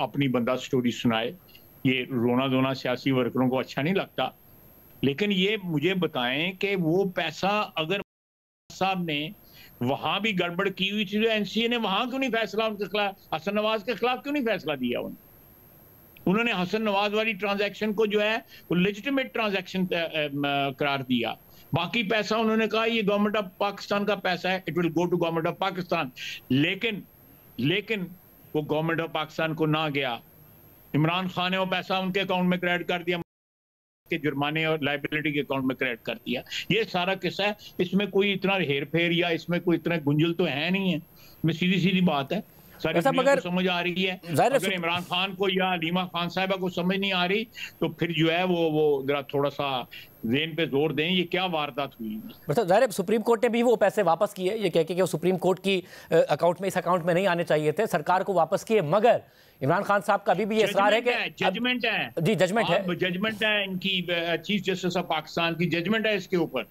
अपनी बंदा स्टोरी सुनाए? ये रोना धोना सियासी वर्करों को अच्छा नहीं लगता, लेकिन ये मुझे बताएं कि वो पैसा अगर साहब ने वहां भी गड़बड़ की हुई थी तो एनसीए ने वहां क्यों नहीं फैसला उनके खिलाफ, हसन नवाज के खिलाफ क्यों नहीं फैसला दिया? उन्होंने हसन नवाज वाली ट्रांजैक्शन को जो है वो लेजिटिमेट ट्रांजैक्शन करार दिया। बाकी पैसा उन्होंने कहा ये गवर्नमेंट ऑफ पाकिस्तान का पैसा है, it will go to government of Pakistan. लेकिन वो गवर्नमेंट ऑफ पाकिस्तान को ना गया। इमरान खान ने वो पैसा उनके अकाउंट में क्रेडिट कर दिया, के जुर्माने और लाइबिलिटी के अकाउंट में क्रेडिट कर दिया। ये सारा किस्सा है, इसमें कोई इतना हेर फेर या इसमें कोई इतना गुंजल तो है नहीं है। मैं सीधी बात है, सारी दुनिया को समझ आ रही है। अगर इमरान खान को या लीमा खान साहिबा को समझ नहीं आ रही तो फिर जो है वो जरा थोड़ा सा ज़हन पे जोर दें, ये क्या वारदात हुई। मतलब ज़ाहिर है सुप्रीम कोर्ट ने भी वो पैसे वापस किए, ये कह के कि वो सुप्रीम कोर्ट की अकाउंट में, इस अकाउंट में नहीं आने चाहिए थे, सरकार को वापस किए। मगर इमरान खान साहब का भी ये इसरार है कि जजमेंट है जी, जजमेंट है इनकी चीफ जस्टिस ऑफ पाकिस्तान की जजमेंट है इसके ऊपर।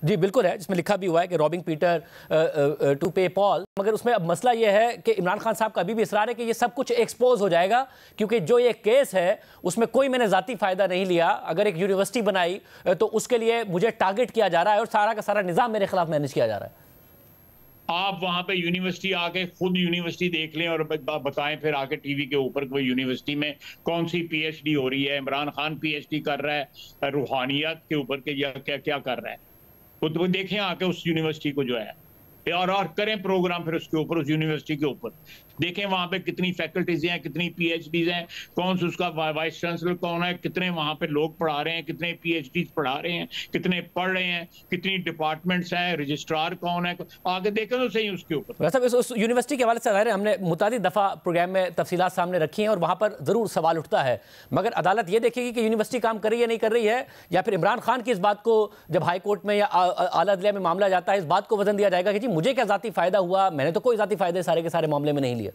जी बिल्कुल है, जिसमें लिखा भी हुआ है कि रॉबिंग पीटर टू पे पॉल। मगर उसमें अब मसला ये है कि इमरान खान साहब का भी इसरार है कि ये सब कुछ एक्सपोज हो जाएगा, क्योंकि जो ये केस है उसमें कोई मैंने ज़ाती फ़ायदा नहीं लिया। अगर एक यूनिवर्सिटी बनाई तो उसके लिए मुझे टारगेट किया जा रहा है और सारा का सारा निज़ाम मेरे खिलाफ मैनेज किया जा रहा है। आप वहां पे यूनिवर्सिटी आके खुद यूनिवर्सिटी देख लें और बताएं फिर आके टीवी के ऊपर कोई यूनिवर्सिटी में कौन सी पीएचडी हो रही है, इमरान खान पीएचडी कर रहा है रूहानियत के ऊपर के या क्या क्या कर रहा है, वो तो देखें आके उस यूनिवर्सिटी को जो है। और करें प्रोग्राम फिर उसके ऊपर, उस यूनिवर्सिटी के ऊपर। देखें वहां पे कितनी फैकल्टीज हैं, कितनी पीएचडीज हैं, कौन सा उसका वाइस चांसलर कौन है, कितने वहां पे लोग पढ़ा रहे हैं, कितने पीएचडीज पढ़ा रहे हैं, कितने पढ़ रहे हैं, कितनी डिपार्टमेंट्स हैं, रजिस्ट्रार कौन है, आगे देखें तो सही उसके ऊपर। वैसे उस यूनिवर्सिटी के हवाले से हमने मुतादिद दफ़ा प्रोग्राम में तफसीलात सामने रखी हैं और वहाँ पर ज़रूर सवाल उठता है, मगर अदालत ये देखेगी कि यूनिवर्सिटी काम कर रही है नहीं कर रही है, या फिर इमरान खान की इस बात को जब हाई कोर्ट में या आला अदलिया में मामला जाता है इस बात को वजन दिया जाएगा कि जी मुझे क्या ज़ाती फ़ायदा हुआ, मैंने तो कोई ज़ाती फ़ायदे सारे के सारे मामले में नहीं लिया।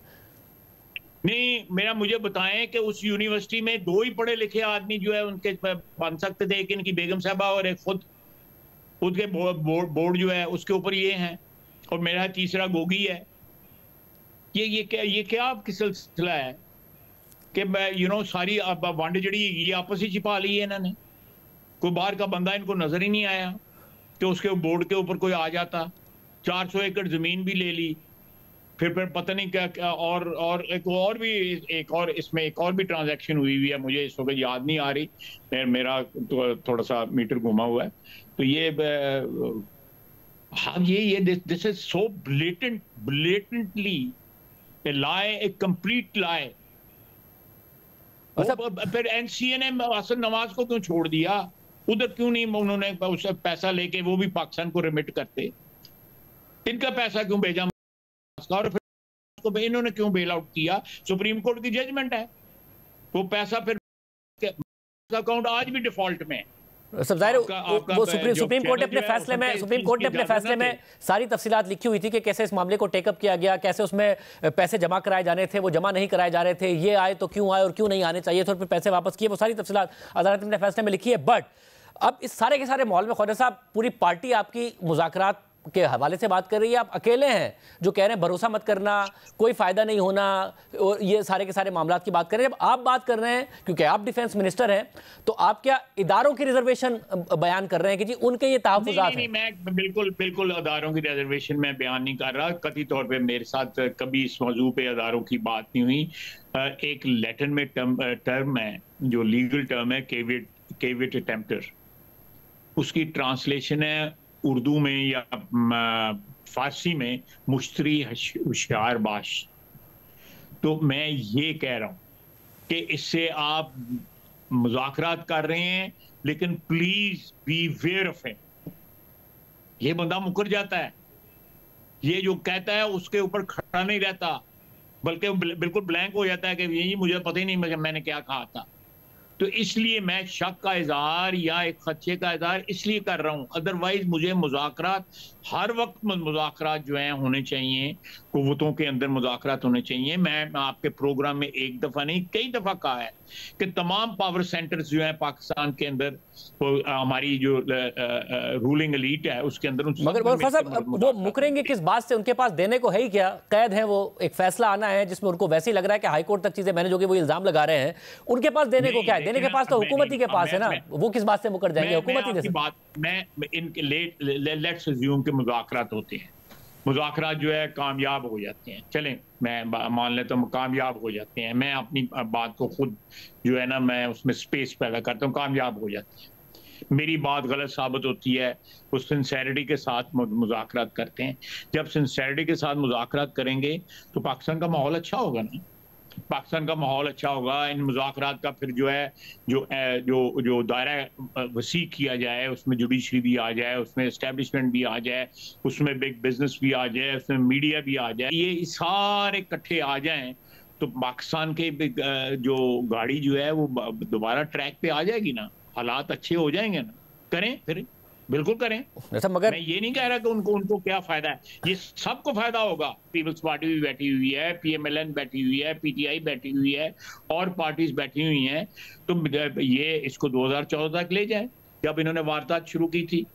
नहीं, मुझे बताएं कि उस यूनिवर्सिटी में 2 ही पढ़े लिखे आदमी जो है उनके बन सकते थे, कि इनकी बेगम साहबा और एक खुद के बोर्ड जो है उसके ऊपर ये हैं, और मेरा तीसरा गोगी है। ये क्या आपकी सिलसिला है कि मैं सारी वंड जड़ी ये आपस ही छिपा ली है इन्होंने। कोई बाहर का बंदा इनको नजर ही नहीं आया कि उसके बोर्ड के ऊपर कोई आ जाता। 400 एकड़ जमीन भी ले ली, फिर पता नहीं क्या और इसमें एक और भी ट्रांजैक्शन हुई है, मुझे इस वक्त याद नहीं आ रही, मेरा थोड़ा सा मीटर घुमा हुआ है। तो ये हाँ, ये this is so blatantly a lie, a complete lie। फिर एनसीए ने हसन नवाज को क्यों छोड़ दिया? उधर क्यों नहीं उन्होंने उससे पैसा लेके वो भी पाकिस्तान को रिमिट करते? इनका पैसा क्यों भेजा और फिर उसको इन्होंने क्यों बेल आउट किया? सुप्रीम कोर्ट की जजमेंट है, वो पैसा फिर अकाउंट आज भी डिफॉल्ट में। सब जाहिर वो सुप्रीम कोर्ट ने अपने फैसले में सारी तफसीलात लिखी हुई थी कि कैसे इस मामले को टेकअप किया गया, कैसे उसमें पैसे जमा कराए जाने थे, वो जमा नहीं कराए जा रहे थे, ये आए तो क्यों आए और क्यों नहीं आने चाहिए थे, और फिर पैसे वापस किए, वो सारी तफसीलात अदालत ने अपने फैसले में लिखी है। बट अब इस सारे के सारे माहौल में ख्वाजा साहब पूरी पार्टी आपकी मुज़ाकरात के हवाले से बात कर रही है, आप अकेले हैं जो कह रहे हैं भरोसा मत करना, कोई फायदा नहीं होना, और ये सारे के सारे मामलात की बात कर रहे हैं। जब आप बात कर रहे हैं, क्योंकि आप डिफेंस मिनिस्टर हैं, तो आप क्या इदारों की रिजर्वेशन बयान कर रहे हैं कि जी उनके ये तहफ़्फ़ुज़ात हैं? नहीं, मैं बिल्कुल इदारों की रिजर्वेशन में बयान नहीं कर रहा। कतई तौर पे मेरे साथ कभी इस मौजू पे इदारों की बात नहीं हुई। एक लैटिन में टर्म है जो लीगल टर्म है, केविट अटेम्प्टर, उसकी ट्रांसलेशन है उर्दू में या फारसी में मुश्तरी होशियारबाश। तो मैं ये कह रहा हूं कि इससे आप मुज़ाकरात कर रहे हैं, लेकिन please beware of him. ये बंदा मुकर जाता है, ये जो कहता है उसके ऊपर खड़ा नहीं रहता, बल्कि बिल्कुल ब्लैंक हो जाता है कि ये मुझे पता ही नहीं मैंने क्या कहा था। तो इसलिए मैं शक का इजहार या एक खदशे का इजहार इसलिए कर रहा हूँ। अदरवाइज मुझे मुज़ाकरात हर वक्त मुज़ाकरात जो हैं होने चाहिए, कुव्वतों के अंदर मुज़ाकरात होने चाहिए। मैं आपके प्रोग्राम में एक दफ़ा नहीं कई दफ़ा कहा है कि तमाम पावर सेंटर्स जो हैं पाकिस्तान के अंदर, हमारी जो रूलिंग एलीट है उसके अंदर, मगर वो मुकरेंगे किस बात से? उनके पास देने को है ही क्या? कैद है वो, एक फैसला आना है जिसमें उनको वैसे ही लग रहा है कि हाई कोर्ट तक चीजें मैनेज होगी, वो इल्जाम लगा रहे हैं। उनके पास देने को क्या है? देने के पास तो हुकूमत ही के पास है ना, वो किस बात से मुकर जाएंगे? हुकूमत ही दे सकती। लेट्स अज्यूम के मुज़ाकरात होते हैं, मुज़ाकरात जो है कामयाब हो जाते हैं, चलें मैं मान लेता हूँ कामयाब हो जाते हैं, मैं अपनी बात को खुद जो है ना मैं उसमें स्पेस पैदा करता हूँ, कामयाब हो जाती है, मेरी बात गलत साबित होती है, उस सिंसेरिटी के साथ मुज़ाकरात करते हैं। जब सिंसेरिटी के साथ मुज़ाकरात करेंगे तो पाकिस्तान का माहौल अच्छा होगा ना, पाकिस्तान का माहौल अच्छा होगा। इन मुज़ाकरात का फिर जो है जो दायरा वसी किया जाए, उसमें जुडिशरी भी आ जाए, उसमें एस्टेब्लिशमेंट भी आ जाए, उसमें बिग बिजनेस भी आ जाए, उसमें मीडिया भी आ जाए, ये सारे इकट्ठे आ जाएं तो पाकिस्तान के जो गाड़ी जो है वो दोबारा ट्रैक पे आ जाएगी ना, हालात अच्छे हो जाएंगे ना। करें फिर, बिल्कुल करें। मगर मैं ये नहीं कह रहा कि उनको क्या फायदा है, ये सबको फायदा होगा। पीपल्स पार्टी भी बैठी हुई है, पीएमएलएन बैठी हुई है, पीटीआई बैठी हुई है, और पार्टीज बैठी हुई हैं। तो ये इसको 2014 तक ले जाए, जब इन्होंने वारदात शुरू की थी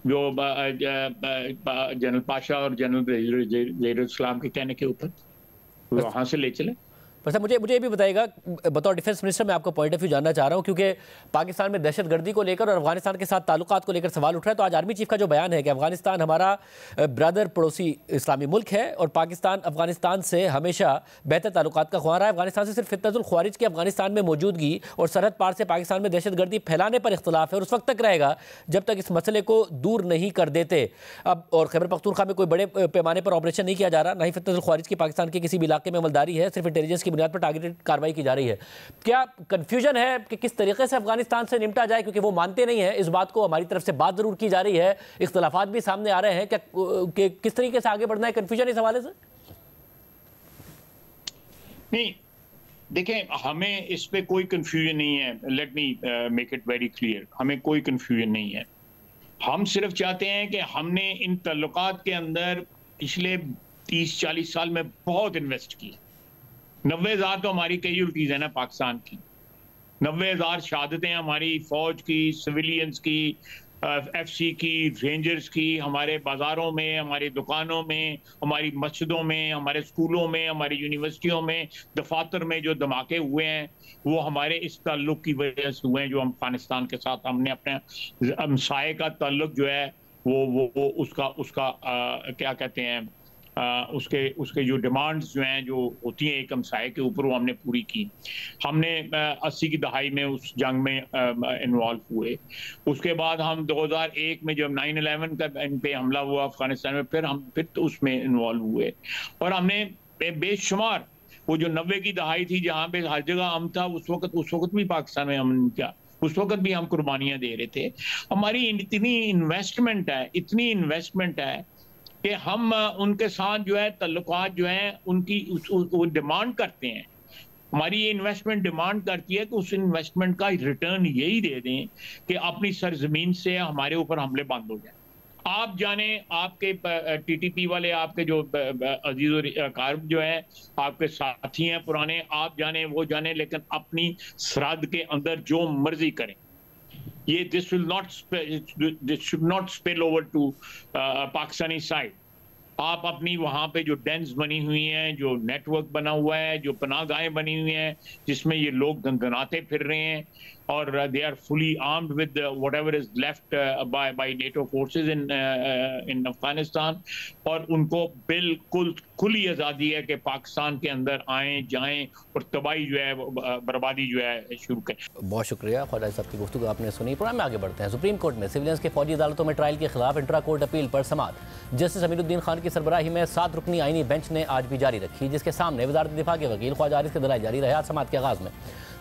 जो जनरल पाशा और जनरल इस्लाम के कहने के ऊपर, वहां से ले चले। पर सर मुझे ये भी बताइएगा, बतौर डिफेंस मिनिस्टर मैं आपका पॉइंट ऑफ व्यू जानना चाह रहा हूँ, क्योंकि पाकिस्तान में दहशतगर्दी को लेकर और अफगानिस्तान के साथ ताल्लुकात को लेकर सवाल उठ रहा है। तो आज आर्मी चीफ का जो बयान है कि अफगानिस्तान हमारा ब्रदर पड़ोसी इस्लामी मुल्क है और पाकिस्तान अफगानिस्तान से हमेशा बेहतर ताल्लुकात का ख्वाह रहा है। अफगानिस्तान से सिर्फ फितनतुल ख्वारिज की अफगानिस्तान में मौजूदगी और सरहद पार से पाकिस्तान में दहशतगर्दी फैलाने पर इख्तलाफ है और उस वक्त तक रहेगा जब तक इस मसले को दूर नहीं कर देते। अब और खैबर पख्तूनख्वा में कोई बड़े पैमाने पर ऑपरेशन नहीं किया जा रहा, ना ही फितनतुल ख्वारिज की पाकिस्तान के किसी भी इलाके में अमलदारी है, सिर्फ इंटेलिजेंस की बुनियाद पर टारगेटेड कार्रवाई की जा रही है। क्या कंफ्यूजन है कि किस तरीके से अफगानिस्तान से निपटा जाए, क्योंकि वो मानते नहीं है इस बात को, हमारी तरफ से बात जरूर की जा रही है, इख्तलाफात भी सामने आ रहे हैं, क्या कि किस तरीके से आगे बढ़ना है, कंफ्यूजन इस हवाले से? नहीं, देखें, हमें इस पे कोई कंफ्यूजन नहीं है। Let me make it very clear, हमें कोई कंफ्यूजन नहीं है। हम सिर्फ चाहते हैं कि हमने इन तल्लुकात के अंदर पिछले 30-40 साल में बहुत इन्वेस्ट किया। 90,000 तो हमारी कैजुअल्टीज है ना पाकिस्तान की, 90,000 शहादतें हमारी फौज की, सिविलियंस की, FC की, रेंजर्स की, हमारे बाज़ारों में, हमारी दुकानों में, हमारी मस्जिदों में, हमारे स्कूलों में, हमारी यूनिवर्सिटियों में, दफातर में जो धमाके हुए हैं वो हमारे इस ताल्लुक की वजह से हुए हैं जो अफगानिस्तान के साथ हमने अपने हमसाये का ताल्लुक जो है वो उसका क्या कहते हैं, उसके जो डिमांड्स जो हैं जो होती हैं एक हमसाये के ऊपर, वो हमने पूरी की। हमने 80 की दहाई में उस जंग में इन्वॉल्व हुए। उसके बाद हम 2001 में जब 9/11 का इन पे हमला हुआ अफगानिस्तान में, फिर तो उसमें इन्वॉल्व हुए और हमने बेशुमार वो जो 90 की दहाई थी जहाँ पे हर जगह हम था, उस वक्त भी पाकिस्तान में हम क्या, उस वक्त भी हम कुर्बानियाँ दे रहे थे। हमारी इतनी इन्वेस्टमेंट है कि हम उनके साथ जो है तल्लुकात जो हैं उनकी वो डिमांड करते हैं। हमारी ये इन्वेस्टमेंट डिमांड करती है कि उस इन्वेस्टमेंट का रिटर्न यही दे दें कि अपनी सरजमीन से हमारे ऊपर हमले बंद हो जाए। आप जाने, आपके TTP वाले, आपके जो अजीज और कारब जो है आपके साथी हैं पुराने, आप जाने वो जाने, लेकिन अपनी सरहद के अंदर जो मर्जी करें। ये this should not spill over to Pakistani side. आप अपनी वहाँ पे जो डेंस बनी हुई हैं, जो नेटवर्क बना हुआ है, जो पनाहगाहें बनी हुई हैं जिसमें ये लोग गनगनाते फिर रहे हैं और they are fully armed with whatever is left by NATO forces in Afghanistan, और उनको बिल्कुल खुली आज़ादी है कि पाकिस्तान के अंदर आएँ जाएँ और तबाही जो है बर्बादी जो है शुरू करें। बहुत शुक्रिया ख्वाजा साहब की गुफ्तगू आपने सुनी। प्रोग्राम में आगे बढ़ते हैं। सुप्रीम कोर्ट में सिविलियंस के फौजी अदालतों में ट्रायल के खिलाफ इंट्रा कोर्ट अपील पर समाअत जस्टिस अमीरुद्दीन खान की सरबराही में 7 रुकनी आईनी बेंच ने आज भी जारी रखी, जिसके सामने वज़ारत दिफा के वकील ख्वाजा हारिस के दलाइल जारी रहे। आज समाअत के आगाज़ में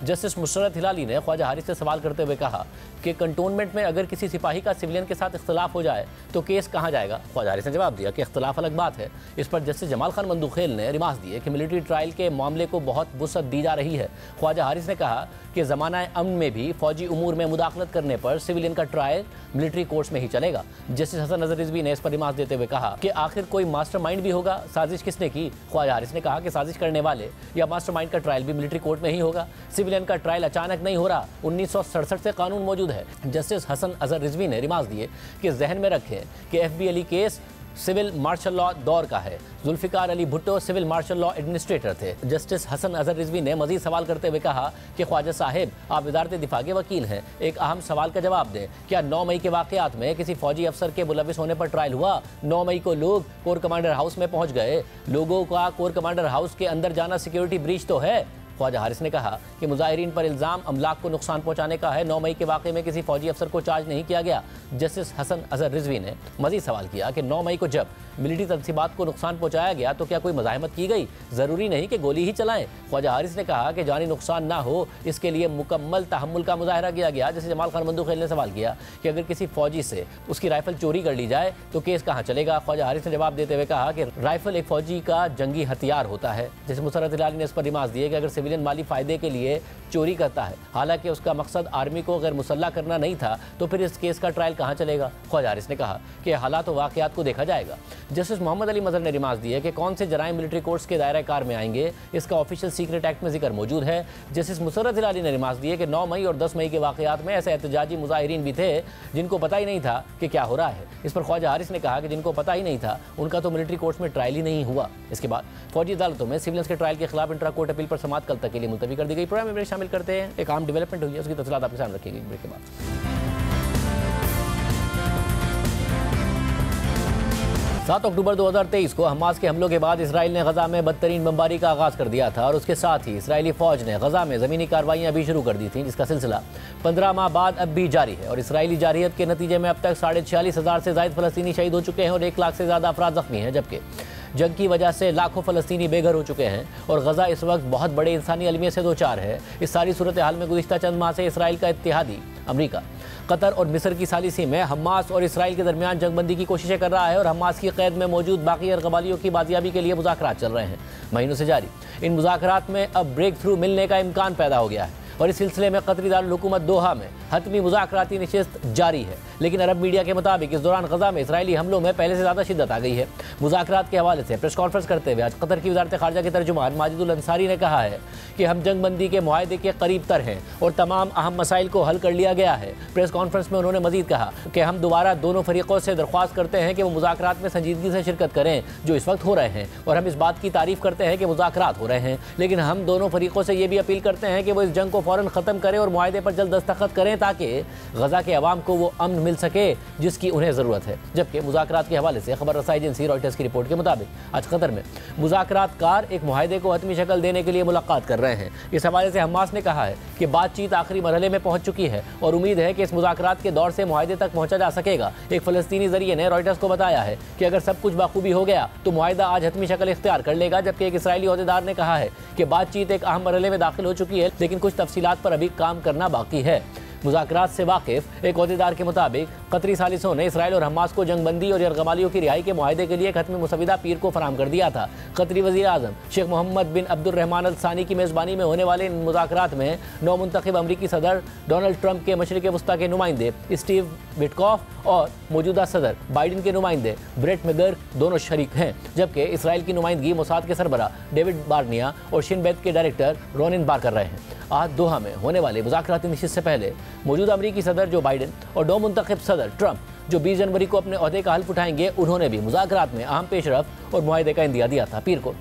जस्टिस मुशर्रत हिलाली ने ख्वाजा हारिस से सवाल करते हुए कहा कि कंटोनमेंट में अगर किसी सिपाही का सिविलियन के साथ इख्तलाफ हो जाए तो केस कहाँ जाएगा। ख्वाजा हारिस ने जवाब दिया कि इख्तलाफ अलग बात है। इस पर जस्टिस जमाल खान मंदूखेल ने रिमार्क दिए कि मिलिट्री ट्रायल के मामले को बहुत वुसअत दी जा रही है। ख्वाजा हारिस ने कहा कि ज़माना अमन में भी फौजी उमूर में मुदाखलत करने पर सिविलियन का ट्रायल मिलिट्री कोर्ट्स में ही चलेगा। जस्टिस हसन नज़र रिजवी ने इस पर रिमार्क देते हुए कहा कि आखिर कोई मास्टरमाइंड भी होगा, साजिश किसने की। ख्वाजा हारिस ने कहा कि साजिश करने वाले या मास्टरमाइंड का ट्रायल भी मिलिट्री कोर्ट में ही होगा। सिविलियन का ट्रायल अचानक नहीं हो रहा, 1967 से कानून मौजूद है। जस्टिस हसन अजहर रिजवी ने रिमार्क दिए कि जहन में रखें कि FB Ali case civil martial law दौर का है। Zulfikar Ali Bhutto civil martial law administrator थे। जस्टिस हसन अजहर रिजवी ने मजीद सवाल करते हुए कहा कि ख्वाजा साहिब, आप वज़ारत दिफा के वकील हैं, एक अहम सवाल का जवाब दें। क्या 9 मई के वाक़यात में किसी फौजी अफसर के मुलविस होने पर ट्रायल हुआ? 9 मई को लोग कोर कमांडर हाउस में पहुँच गए। लोगों का कोर कमांडर हाउस के अंदर जाना सिक्योरिटी ब्रीच तो है। ख्वाजा हारिस ने कहा कि मुजाहिरीन पर इल्ज़ाम अमलाक को नुकसान पहुंचाने का है। 9 मई के वाक़े में किसी फौजी अफसर को चार्ज नहीं किया गया। जस्टिस हसन अजहर रिजवी ने मजीद सवाल किया कि 9 मई को जब मिलिट्री तनसीबात को नुकसान पहुंचाया गया तो क्या कोई मज़ाहमत की गई? ज़रूरी नहीं कि गोली ही चलाएं। ख्वाजा हारिस ने कहा कि जानी नुकसान ना हो इसके लिए मुकम्मल तहम्मुल का मुजाहरा किया गया। जैसे जमाल खान मंदूखेल ने सवाल किया कि अगर किसी फौजी से उसकी राइफल चोरी कर ली जाए तो केस कहाँ चलेगा। ख्वाजा हारिस ने जवाब देते हुए कहा कि राइफल एक फौजी का जंगी हथियार होता है। जैसे मुशर्रत हिलाली ने इस पर रिमार्क दिए कि अगर सिविलियन माली फ़ायदे के लिए चोरी करता है, हालांकि उसका मकसद आर्मी को गैर मुसल्लह करना नहीं था, तो फिर इस केस का ट्रायल कहाँ चलेगा। ख्वाजा हारिस ने कहा कि हालात व वाक़यात को देखा जाएगा। जस्टिस मोहम्मद अली मजहर ने रिमार्क दी है कि कौन से जराइम मिलिट्री कोर्ट्स के दायरा कार में आएंगे, इसका ऑफिशियल सीक्रेट एक्ट में जिक्र मौजूद है। जस्टिस मुसर्रत हिलाली ने रिमार्क दी है कि 9 मई और 10 मई के वाक़यात में ऐसे एहतजाजी मुजाहिरीन भी थे जिनको पता ही नहीं था कि क्या हो रहा है। इस पर ख्वाजा हारिस ने कहा कि जिनको पता ही नहीं था उनका तो मिलिट्री कोर्ट्स में ट्रायल ही नहीं हुआ। इसके बाद फौजी अदालतों में सिविलियंस के ट्रायल के खिलाफ इंट्रा कोर्ट अपील पर समाअत कल तक के लिए मुलतवी कर दी गई। प्रोग्राम में शामिल करते हैं एक आम डेवलपमेंट हुई है, उसकी तफसीलात आपके सामने रखी गई ब्रेक के बाद। 7 अक्टूबर 2023 को हमास के हमलों के बाद इसराइल ने गजा में बदतरीन बमबारी का आगाज़ कर दिया था और उसके साथ ही इसराइली फ़ौज ने गजा में ज़मीनी कार्रवाइयाँ भी शुरू कर दी थी, जिसका सिलसिला 15 माह बाद अब भी जारी है। और इसराइली जारहियत के नतीजे में अब तक 46,500 से ज़ायद फ़लस्तीनी शहीद हो चुके हैं और 1 लाख से ज़्यादा अफराद ज़ख्मी हैं, जबकि जंग की वजह से लाखों फ़लस्तीनी बेघर हो चुके हैं और गजा इस वक्त बहुत बड़े इंसानी अलमिया से दो चार है। इस सारी सूरत हाल में गुज़िश्ता चंद माह से इसराइल का इत्तेहादी अमरीका, कतर और मिस्र की सालिसी में हमास और इसराइल के दरमियान जंगबंदी की कोशिशें कर रहा है और हमास की कैद में मौजूद बाकी अर्गवालियों की बाजियाबी के लिए मुज़ाकरात चल रहे हैं। महीनों से जारी इन मुज़ाकरात में अब ब्रेक थ्रू मिलने का इम्कान पैदा हो गया है और इस सिलसिले में कतरी दारुल हुकूमत दोहा में हतमी मुज़ाकराती नशिस्त जारी है। लेकिन अरब मीडिया के मुताबिक इस दौरान गजा में इसराइली हमलों में पहले से ज़्यादा शिद्दत आ गई है। मुज़ाकरात के हवाले से प्रेस कॉन्फ्रेंस करते हुए आज कतर की वज़ारत ख़ारजा के तर्जुमान माजिदुल अंसारी ने कहा है कि हम जंगबंदी के मुआहदे के करीब तर हैं और तमाम अहम मसाइल को हल कर लिया गया है। प्रेस कॉन्फ्रेंस में उन्होंने मजीद कहा कि हम दोबारा दोनों फरीक़ों से दरख्वास्त करते हैं कि वो मुज़ाकरात में संजीदगी से शिरकत करें जो इस वक्त हो रहे हैं, और हम इस बात की तारीफ़ करते हैं कि मुज़ाकरात हो रहे हैं, लेकिन हम दोनों फरीक़ों से ये भी अपील करते हैं कि वो इस जंग को फ़ौरन ख़त्म करें और मुआहदे पर जल्द दस्तखत करें ताकि गजा के अवाम को वो अमन मिल सके जिसकी उन्हें ज़रूरत है। जबकि मुज़ाकरात के हवाले से खबर रसाई एजेंसी रॉयटर्स की रिपोर्ट के मुताबिक आज कतर में मुज़ाकरात कार एक मुआहदे को हतमी शक्ल देने के लिए मुलाकात कर रहे हैं। इस हवाले से हमास ने कहा है कि बातचीत आखिरी मरहले में पहुंच चुकी है और उम्मीद है कि इस मुज़ाकरात के दौर से मुआहदे तक पहुंचा जा सकेगा। एक फ़लस्तीनी ज़रिए ने रॉयटर्स को बताया है कि अगर सब कुछ बाखूबी हो गया तो मुआहदा आज हतमी शक्ल इख्तियार कर लेगा। जबकि एक इसराइली अहदेदार ने कहा है कि बातचीत एक अहम मरहले में दाखिल हो चुकी है, लेकिन कुछ तफसीलात पर अभी काम करना बाकी है। मुज़ाकरात से वाकिफ एक अहदेदार के मुताबिक कतरी सालिसों ने इसराइल और हमास को जंगबंदी और यरगमालियों की रिहाई के मुआहदे के लिए एक हतमी मुसविदा पीर को फराहम कर दिया था। कतरी वज़ीर आज़म शेख मोहम्मद बिन अब्दुर्रहमान अल सानी की मेज़बानी में होने वाले इन मुज़ाकरात में नौ मुंतखब अमरीकी सदर डोनाल्ड ट्रंप के मशरिक़ वस्ता के नुमाइंदे स्टीव विटकॉफ और मौजूदा सदर बाइडन के नुमाइंदे ब्रेट मैकगर्क दोनों शरीक हैं। जबकि इसराइल की नुमाइंदगी मोसाद के सरबरा डेविड बार्निया और शिन बेत के डायरेक्टर रोनिन बार कर रहे हैं। आज दोहा में होने वाले मुज़ाकराती नशिस्त से पहले मौजूदा अमरीकी सदर जो बाइडन और दो मुंतखब सदर ट्रंप जो 20 जनवरी को अपने ओहदे का हल्फ उठाएंगे, उन्होंने भी मुज़ाकरात में अहम पेशरफ और मुआहदे का इंदिया दिया था। पीर को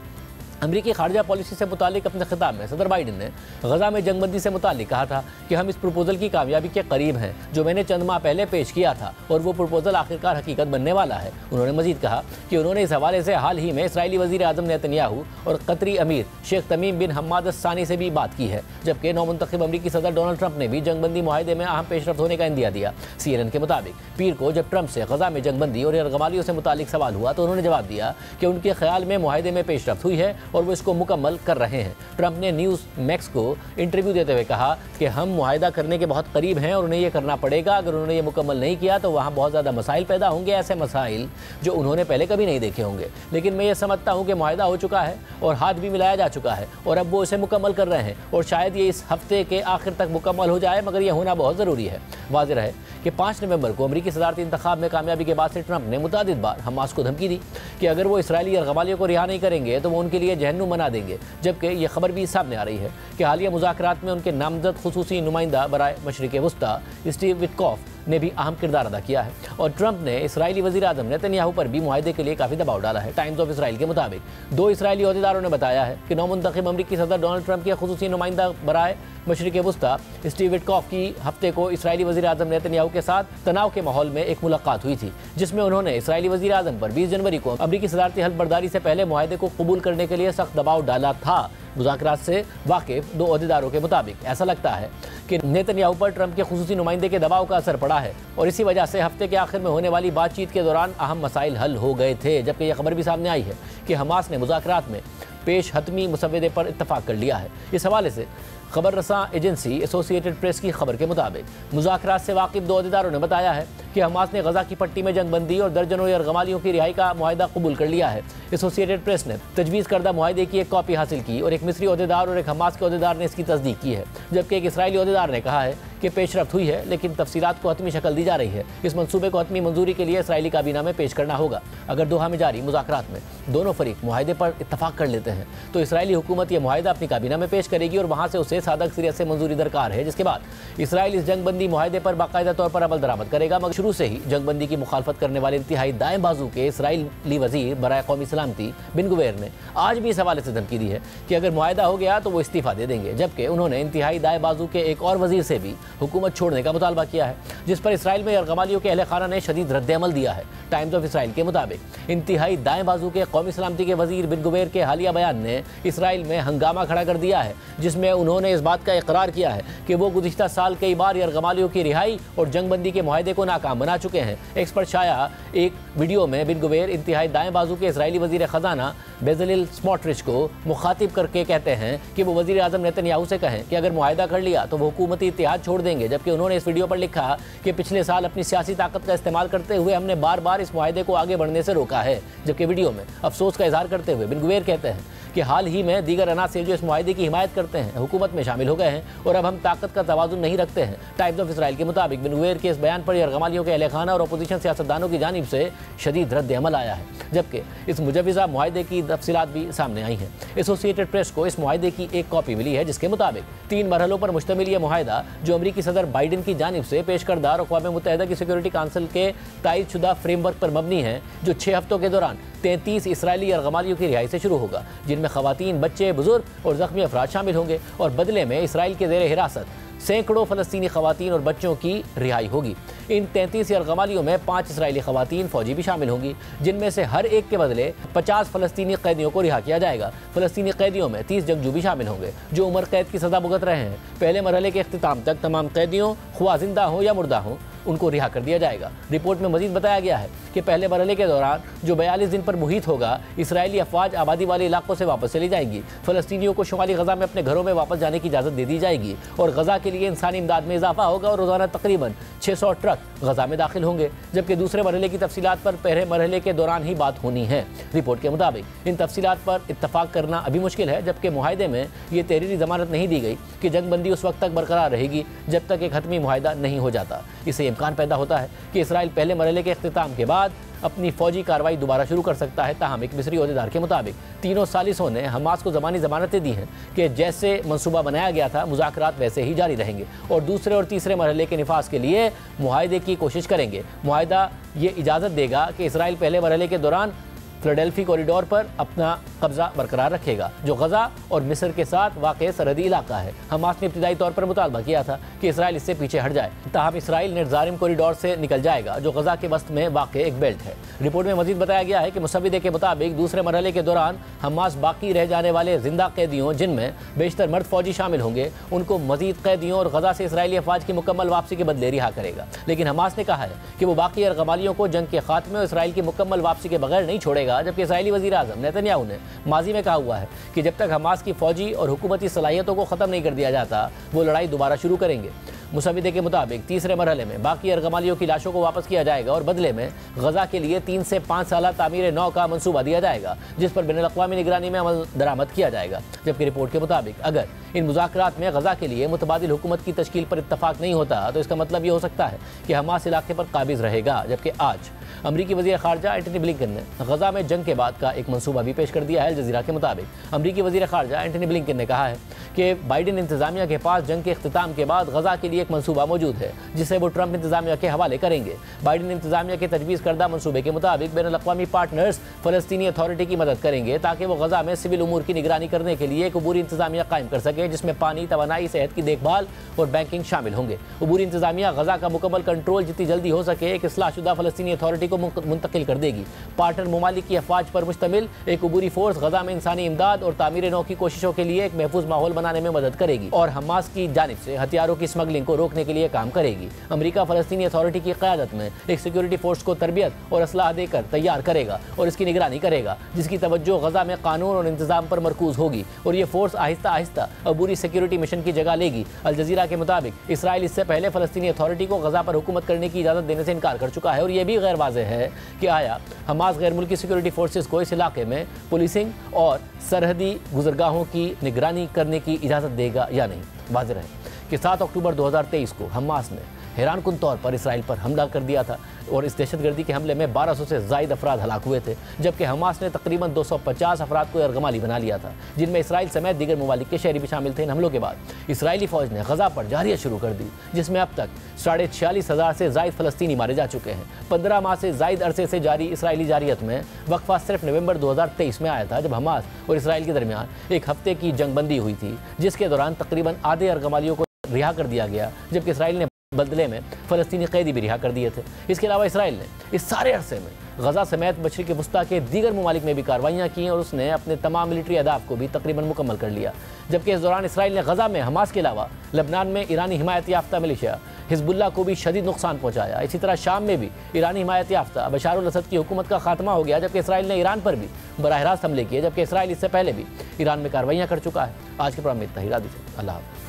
अमरीकी खारजा पॉलिसी से मुतालिक अपने खिताब में सदर बाइडन ने गजा में जंगबंदी से मुतालिक कहा था कि हम इस प्रपोजल की कामयाबी के करीब हैं जो मैंने चंद माह पहले पेश किया था और वो प्रपोजल आखिरकार हकीकत बनने वाला है। उन्होंने मजीद कहा कि उन्होंने इस हवाले से हाल ही में इसराइली वज़ीर आज़म नेतन्याहू और कतरी अमीर शेख तमीम बिन हम्माद सानी से भी बात की है। जबकि नौ मुंतखब अमरीकी सदर डोनाल्ड ट्रंप ने भी जंगबंदी मुआहदे में अहम पेशरफ्त होने का इंदिया दिया। CNN के मुताबिक पीर को जब ट्रंप से गजा में जंगबंदी और यरगमालियों से मुतालिक सवाल हुआ तो उन्होंने जवाब दिया कि उनके ख्याल में मुआहदे में पेशरफ्त हुई है और वो इसको मुकम्मल कर रहे हैं। ट्रंप ने न्यूज़ मैक्स को इंटरव्यू देते हुए कहा कि हम मुआहदा करने के बहुत करीब हैं और उन्हें यह करना पड़ेगा। अगर उन्होंने ये मुकम्मल नहीं किया तो वहाँ बहुत ज़्यादा मसाइल पैदा होंगे, ऐसे मसाइल जो उन्होंने पहले कभी नहीं देखे होंगे। लेकिन मैं ये समझता हूँ कि मुआहदा हो चुका है और हाथ भी मिलाया जा चुका है और अब वो इसे मुकम्मल कर रहे हैं और शायद ये इस हफ्ते के आखिर तक मुकम्मल हो जाए, मगर यह होना बहुत ज़रूरी है। वाज़ेह है कि 5 नवंबर को अमरीकी सदारती इंतखाब में कामयाबी के बाद से ट्रंप ने मुतादिद बार हमास को धमकी दी कि अगर वो इसराइली यरगमालियों को रिहा नहीं करेंगे तो वो उनके लिए जहन्नुम बना देंगे। जबकि ये खबर भी सामने आ रही है कि हालिया मुज़ाकरात में उनके नामजद खुसूसी नुमाइंदा बराए मशरिक़ वस्ता स्टीव विटकॉफ ने भी अहम किरदार अदा किया है और ट्रंप ने इसराइली वज़ीर आज़म नेतन्याहू पर भी मुआहदे के लिए काफ़ी दबाव डाला है। टाइम्स ऑफ इसराइल के मुताबिक 2 इसराइली अहदेदारों ने बताया है कि नौ मुंतखब अमरीकी सदर डोनाल्ड ट्रंप के खुसूसी नुमाइंदा बराए मशरिक़ वस्ता स्टीव विटकॉफ की हफ्ते को इसराइली वज़ीर आज़म नेतन्याहू के साथ तनाव के माहौल में एक मुलाकात हुई थी, जिसमें उन्होंने इसराइली वज़ीर आज़म पर 20 जनवरी को अमरीकी सदारती हल्फ बर्दारी से पहले मुआहदे को कबूल करने के लिए सख्त दबाव डाला था। मुज़ाकरात से वाकिफ 2 अहदेदारों के मुताबिक ऐसा लगता है कि नेतन्याहू पर ट्रंप के खुसूसी नुमाइंदे के दबाव का असर पड़ा है और इसी वजह से हफ्ते के आखिर में होने वाली बातचीत के दौरान अहम मसाइल हल हो गए थे। जबकि यह खबर भी सामने आई है कि हमास ने मुज़ाकरात में पेश हतमी मुसवदे पर इत्तफाक कर लिया है। इस हवाले से खबर रसा एजेंसी एसोसिएटेड प्रेस की खबर के मुताबिक मुज़ाकरात से वाकिफ 2 अहदेदारों ने बताया है कि हमास ने गजा की पट्टी में जंगबंदी और दर्जनों यरगमालियों की रिहाई का मुआहदा कबूल कर लिया है। एसोसिएटेड प्रेस ने तजवीज़ करदा मुआहदे की एक कॉपी हासिल की और एक मिस्री अहदेदार और एक हमास के अहदेदार ने इसकी तस्दीक की है। जबकि एक इसराइली अहदेदार ने कहा है कि पेशरफ्त हुई है, लेकिन तफसीलात को हतमी शक्ल दी जा रही है। इस मंसूबे को हतमी मंजूरी के लिए इसराइली काबीना में पेश करना होगा। अगर दोहा में जारी मुज़ाकरात में दोनों फरीक मुआहदे पर इत्तफाक कर लेते हैं तो इसराइली हुकूमत यह मुआहदा अपनी काबीना में पेश करेगी और वहाँ से उसे सादक सिरियत से मंजूरी दरकार है, जिसके बाद इसराइल इस जंगबंदी मुआहदे पर बाकायदा तौर पर अमल दरामद करेगा। मगर शुरू से ही जंगबंदी की मुखालफत करने वाले इंतहाई दाएं बाजू के इसराइली वजीर बराए कौमी सलामती बिन गुवेर ने आज भी इस हवाले से धमकी दी है कि अगर मुआहदा हो गया तो वो इस्तीफा दे देंगे, जबकि उन्होंने इंतहाई दाएं बाजू के एक और वजीर से भी हुकूमत छोड़ने का मुतालबा किया है, जिस पर इसराइल में यरगमालियों के अहले खाना ने शदीद रद्द-ए-अमल दिया है। टाइम्स ऑफ इसराइल के मुताबिक इंतहाई दाएं बाजू के कौमी सलामती के वजीर बिन गुवेर के हालिया बयान ने इसराइल में हंगामा खड़ा कर दिया है, जिसमें उन्होंने इस बात का इकरार किया है कि वो गुज़िश्ता साल कई बार यरगमालियों की रिहाई और जंगबंदी के मुआहदे को नाकाम बना चुके हैं। एक्स पर शाया एक वीडियो में बिन गुवेर इंतहाई दाएं बाजू के इसराइली वजीर खजाना बेजलिल स्मोट्रिच को मुखातिब करके कहते हैं कि वो वजीर आज़म नेतन्याहू से कहें कि अगर मुआहदा कर लिया तो वो हुकूमती इत्तेहाद छोड़ देंगे, जबकि उन्होंने इस वीडियो पर लिखा कि पिछले साल अपनी सियासी ताकत का इस्तेमाल करते हुए हमने बार बार इस मुआहदे को आगे बढ़ने से रोका है। जबकि वीडियो में अफसोस का इजहार करते हुए बिन गुवेर कहते हैं कि हाल ही में दीगर अनासर जो इस मुआहदे की हिमायत करते हैं हुकूमत में शामिल हो गए हैं और अब हम ताकत का तवाज़ुन नहीं रखते हैं। टाइम्स ऑफ इसराइल के मुताबिक बिन गुवेर के इस बयान पर यरगमालियों के अहले खाना और अपोजिशन सियासतदानों की जानिब से शदीद रद्द-ए-अमल आया है, जबकि इस मुजव्वज़ा मुआहदे की तफसीलात भी सामने आई हैं। एसोसिएटेड प्रेस को इस मुआहदे की एक कॉपी मिली है, जिसके मुताबिक 3 मरहलों पर मुश्तमिल यह मुआहदा जो अमरीकी सदर बाइडन की जानिब से पेश करदा और अक़वाम मुत्तहिदा की सिक्योरिटी काउंसिल के तायद शुदा फ्रेमवर्क पर मबनी है, जो 6 हफ्तों के दौरान 33 इसराइली यरगमालियों की रिहाई से शुरू होगा, जिनमें ख़वातीन, बच्चे, बुजुर्ग और ज़ख्मी अफराद शामिल होंगे और बदले में इसराइल के ज़ेर हिरासत सैकड़ों फ़लस्तीनी ख़वातीन और बच्चों की रिहाई होगी। इन 33 यरगमालियों में 5 इसराइली ख़वातीन फ़ौजी भी शामिल होंगी, जिनमें से हर एक के बदले 50 फ़लस्तीनी कैदियों को रिहा किया जाएगा। फ़लस्तीनी कैदियों में 30 जंगजू भी शामिल होंगे जो उम्र कैद की सज़ा भुगत रहे हैं। पहले मरहले के अख्तिताम तक तमाम कैदियों, ख्वाह जिंदा हों या मुर्दा हों, उनको रिहा कर दिया जाएगा। रिपोर्ट में मजीद बताया गया है कि पहले मरहले के दौरान जो 42 दिन पर मुहित होगा, इसराइली अफवाज आबादी वाले इलाकों से वापस चली जाएंगी। फ़लस्तीनियों को शुमाली गज़ा में अपने घरों में वापस जाने की इजाज़त दे दी जाएगी और गज़ा के लिए इंसानी इमदाद में इजाफा होगा और रोज़ाना तकरीबन 600 ट्रक गज़ा में दाखिल होंगे, जबकि दूसरे मरहले की तफसीलात पर पहले मरहले के दौरान ही बात होनी है। रिपोर्ट के मुताबिक इन तफसीलात पर इत्तफाक करना अभी मुश्किल है, जबकि मुआहदे में ये तहरीरी ज़मानत नहीं दी गई कि जंगबंदी उस वक्त तक बरकरार रहेगी जब तक एक हतमी मुआहदा नहीं हो जाता। इससे इम्कान पैदा होता है कि इसराइल पहले मरहले के इख्तिताम के बाद अपनी फौजी कार्रवाई दोबारा शुरू कर सकता है। ताहम एक मिस्री ओहदेदार के मुताबिक तीनों सालिसों ने हमास को ज़मानी ज़मानतें दी हैं कि जैसे मंसूबा बनाया गया था मुज़ाकरात वैसे ही जारी रहेंगे और दूसरे और तीसरे मरहले के निफाज के लिए मुआहदे की कोशिश करेंगे। मुआहदा ये इजाज़त देगा कि इसराइल पहले मरहले के दौरान फिलाडेल्फी कॉरिडोर पर अपना कब्जा बरकरार रखेगा, जो गज़ा और मिस्र के साथ वाक़ई सरहदी इलाका है। हमास ने इब्तिदाई तौर पर मुतालबा किया था कि इसराइल इससे पीछे हट जाए, ताहम इसराइल नेटजारिम कॉरिडोर से निकल जाएगा, जो गज़ा के वस्त में वाक़ई एक बेल्ट है। रिपोर्ट में मजीद बताया गया है कि मुसव्विदे के मुताबिक दूसरे मरहले के दौरान हमास बाकी रह जाने वाले जिंदा कैदियों, जिनमें बेशतर मर्द फौजी शामिल होंगे, उनको मजीद कैदियों और गज़ा से इसराइली अफवाज की मुकम्मल वापसी के बदले रिहा करेगा। लेकिन हमास ने कहा है कि वो बाकी यरगमालियों को जंग के खात्मे और इसराइल की मुकम्मल वापसी के बगैर नहीं छोड़ेगा, जबकि इसराइली वज़ीर आज़म नेतन्याहू ने माजी में कहा हुआ है कि जब तक हमास की फौजी और हुकूमती सलाहियतों को ख़त्म नहीं कर दिया जाता वो लड़ाई दोबारा शुरू करेंगे। मुसव्विदे के मुताबिक तीसरे मरहले में बाकी यरगमालियों की लाशों को वापस किया जाएगा और बदले में गज़ा के लिए 3 से 5 साल तामीर नौ का मंसूबा दिया जाएगा, जिस पर बैनुल-अक़वामी निगरानी में अमल दरामद किया जाएगा। जबकि रिपोर्ट के मुताबिक अगर इन मुज़ाकरात में गज़ा के लिए मुतबादिल हुकूमत की तश्कील पर इत्तफाक नहीं होता तो इसका मतलब ये हो सकता है कि हमास इलाके पर काबिज़ रहेगा। जबकि आज अमरीकी वज़ीर ख़ारजा एंटनी ब्लिंकन ने गज़ा में जंग के बाद का एक मंसूबा भी पेश कर दिया है। अल जज़ीरा के मुताबिक अमरीकी वज़ीर ख़ारजा एंटनी ब्लिंकन ने कहा है कि बाइडन इंतज़ामिया के पास जंग के इख्तिताम के बाद गज़ा के लिए एक मंसूबा मौजूद है, जिसे वो ट्रंप इंतज़ामिया के हवाले करेंगे। बाइडन इंतज़ामिया के तजवीज़ करदा मंसूबे के मुताबिक बैनुल-अक़वामी पार्टनर्स फ़लस्तीनी अथॉरिटी की मदद करेंगे ताकि वो गज़ा में सिविल उमूर की निगरानी करने के लिए एक अबूरी इंतज़ामिया कायम कर सके, जिसमें पानी, तवानाई, सेहत की देखभाल और बैंकिंग शामिल होंगे। अबूरी इंतज़ामिया गज़ा का मुकम्मल कंट्रोल जितनी जल्दी हो सके एक इस्लाहशुदा फ़लस्तीनी अथॉरिटी को मुंतकिल कर देगी। पार्टनर ममालिक की अफवाज पर मुश्तमिल एक अबूरी फोर्स गज़ा में इंसानी इमदाद और तामीर नौ की कोशिशों के लिए एक महफूज माहौल बनाने में मदद करेगी और हमास की जानिब से हथियारों की स्मगलिंग को रोकने के लिए काम करेगी। अमेरिका फ़लस्तीनी अथॉरिटी की क़यादत में एक सिक्योरिटी फोर्स को तरबियत और असलाह देकर तैयार करेगा और इसकी निगरानी करेगा, जिसकी तवज्जो गज़ा में कानून और इंतज़ाम पर मरकूज होगी और ये force Aahista Aahista अबूरी security mission की जगह लेगी। अल जज़ीरा के मुताबिक इसराइल इससे पहले फ़लस्तीनी अथॉरिटी को गज़ा पर हुकूमत करने की इजाज़त देने से इनकार कर चुका है और यह भी गैर वाज़ेह है कि आया हमास गैर मुल्की सिक्योरिटी फोर्सेस को इस इलाके में पुलिसिंग और सरहदी गुज़रगाहों की निगरानी करने की इजाज़त देगा या नहीं। वाज़ेह है कि 7 अक्टूबर 2023 को हमास ने हैरानकुन तौर पर इसराइल पर हमला कर दिया था और इस दहशतगर्दी के हमले में 1200 से ज़ायद अफराद हलाक हुए थे, जबकि हमास ने तकरीबन 250 अफराद को यरगमाली बना लिया था, जिनमें इसराइल समेत दीगर ममालिक के शहरी भी शामिल थे। इन हमलों के बाद इसराइली फ़ौज ने गज़ा पर जारियत शुरू कर दी, जिसमें अब तक 46,500 से ज़ायद फ़लस्तीनी मारे जा चुके हैं। 15 माह से ज़ायद अरसे से जारी इसराइली जारियत में वक्फा सिर्फ नवंबर 2023 में आया था, जब हमास और इसराइल के दरमियान एक हफ्ते की जंगबंदी हुई थी, जिसके दौरान तकरीबन आधे यरगमालियों को रिहा कर दिया गया, जबकि इसराइल ने बदले में फ़लस्तीनी कैदी भी रिहा कर दिए थे। इसके अलावा इसराइल ने इस सारे अरसे में गज़ा समेत मशरिक़ वस्ता के दीगर ममालिक में भी कार्रवाइयाँ की और उसने अपने तमाम मिलिट्री अहदाफ को भी तकरीबन मुकम्मल कर लिया, जबकि इस दौरान इसराइल ने गज़ा में हमास के अलावा लबनान में ईरानी हिमायत याफ्ता मिलिशिया हिजबुल्लाह को भी शदीद नुकसान पहुँचाया। इसी तरह शाम में भी ईरानी हिमायत याफ्ता बशार अल असद की हुकूमत का खात्मा हो गया, जबकि इसराइल ने ईरान पर भी बराह रास्त हमले किए, जबकि इसराइल इससे पहले भी ईरान में कार्रवाइयाँ कर चुका है। आज के प्रोग्राम में इतना ही। राधे। अल्लाह हाफ़िज़।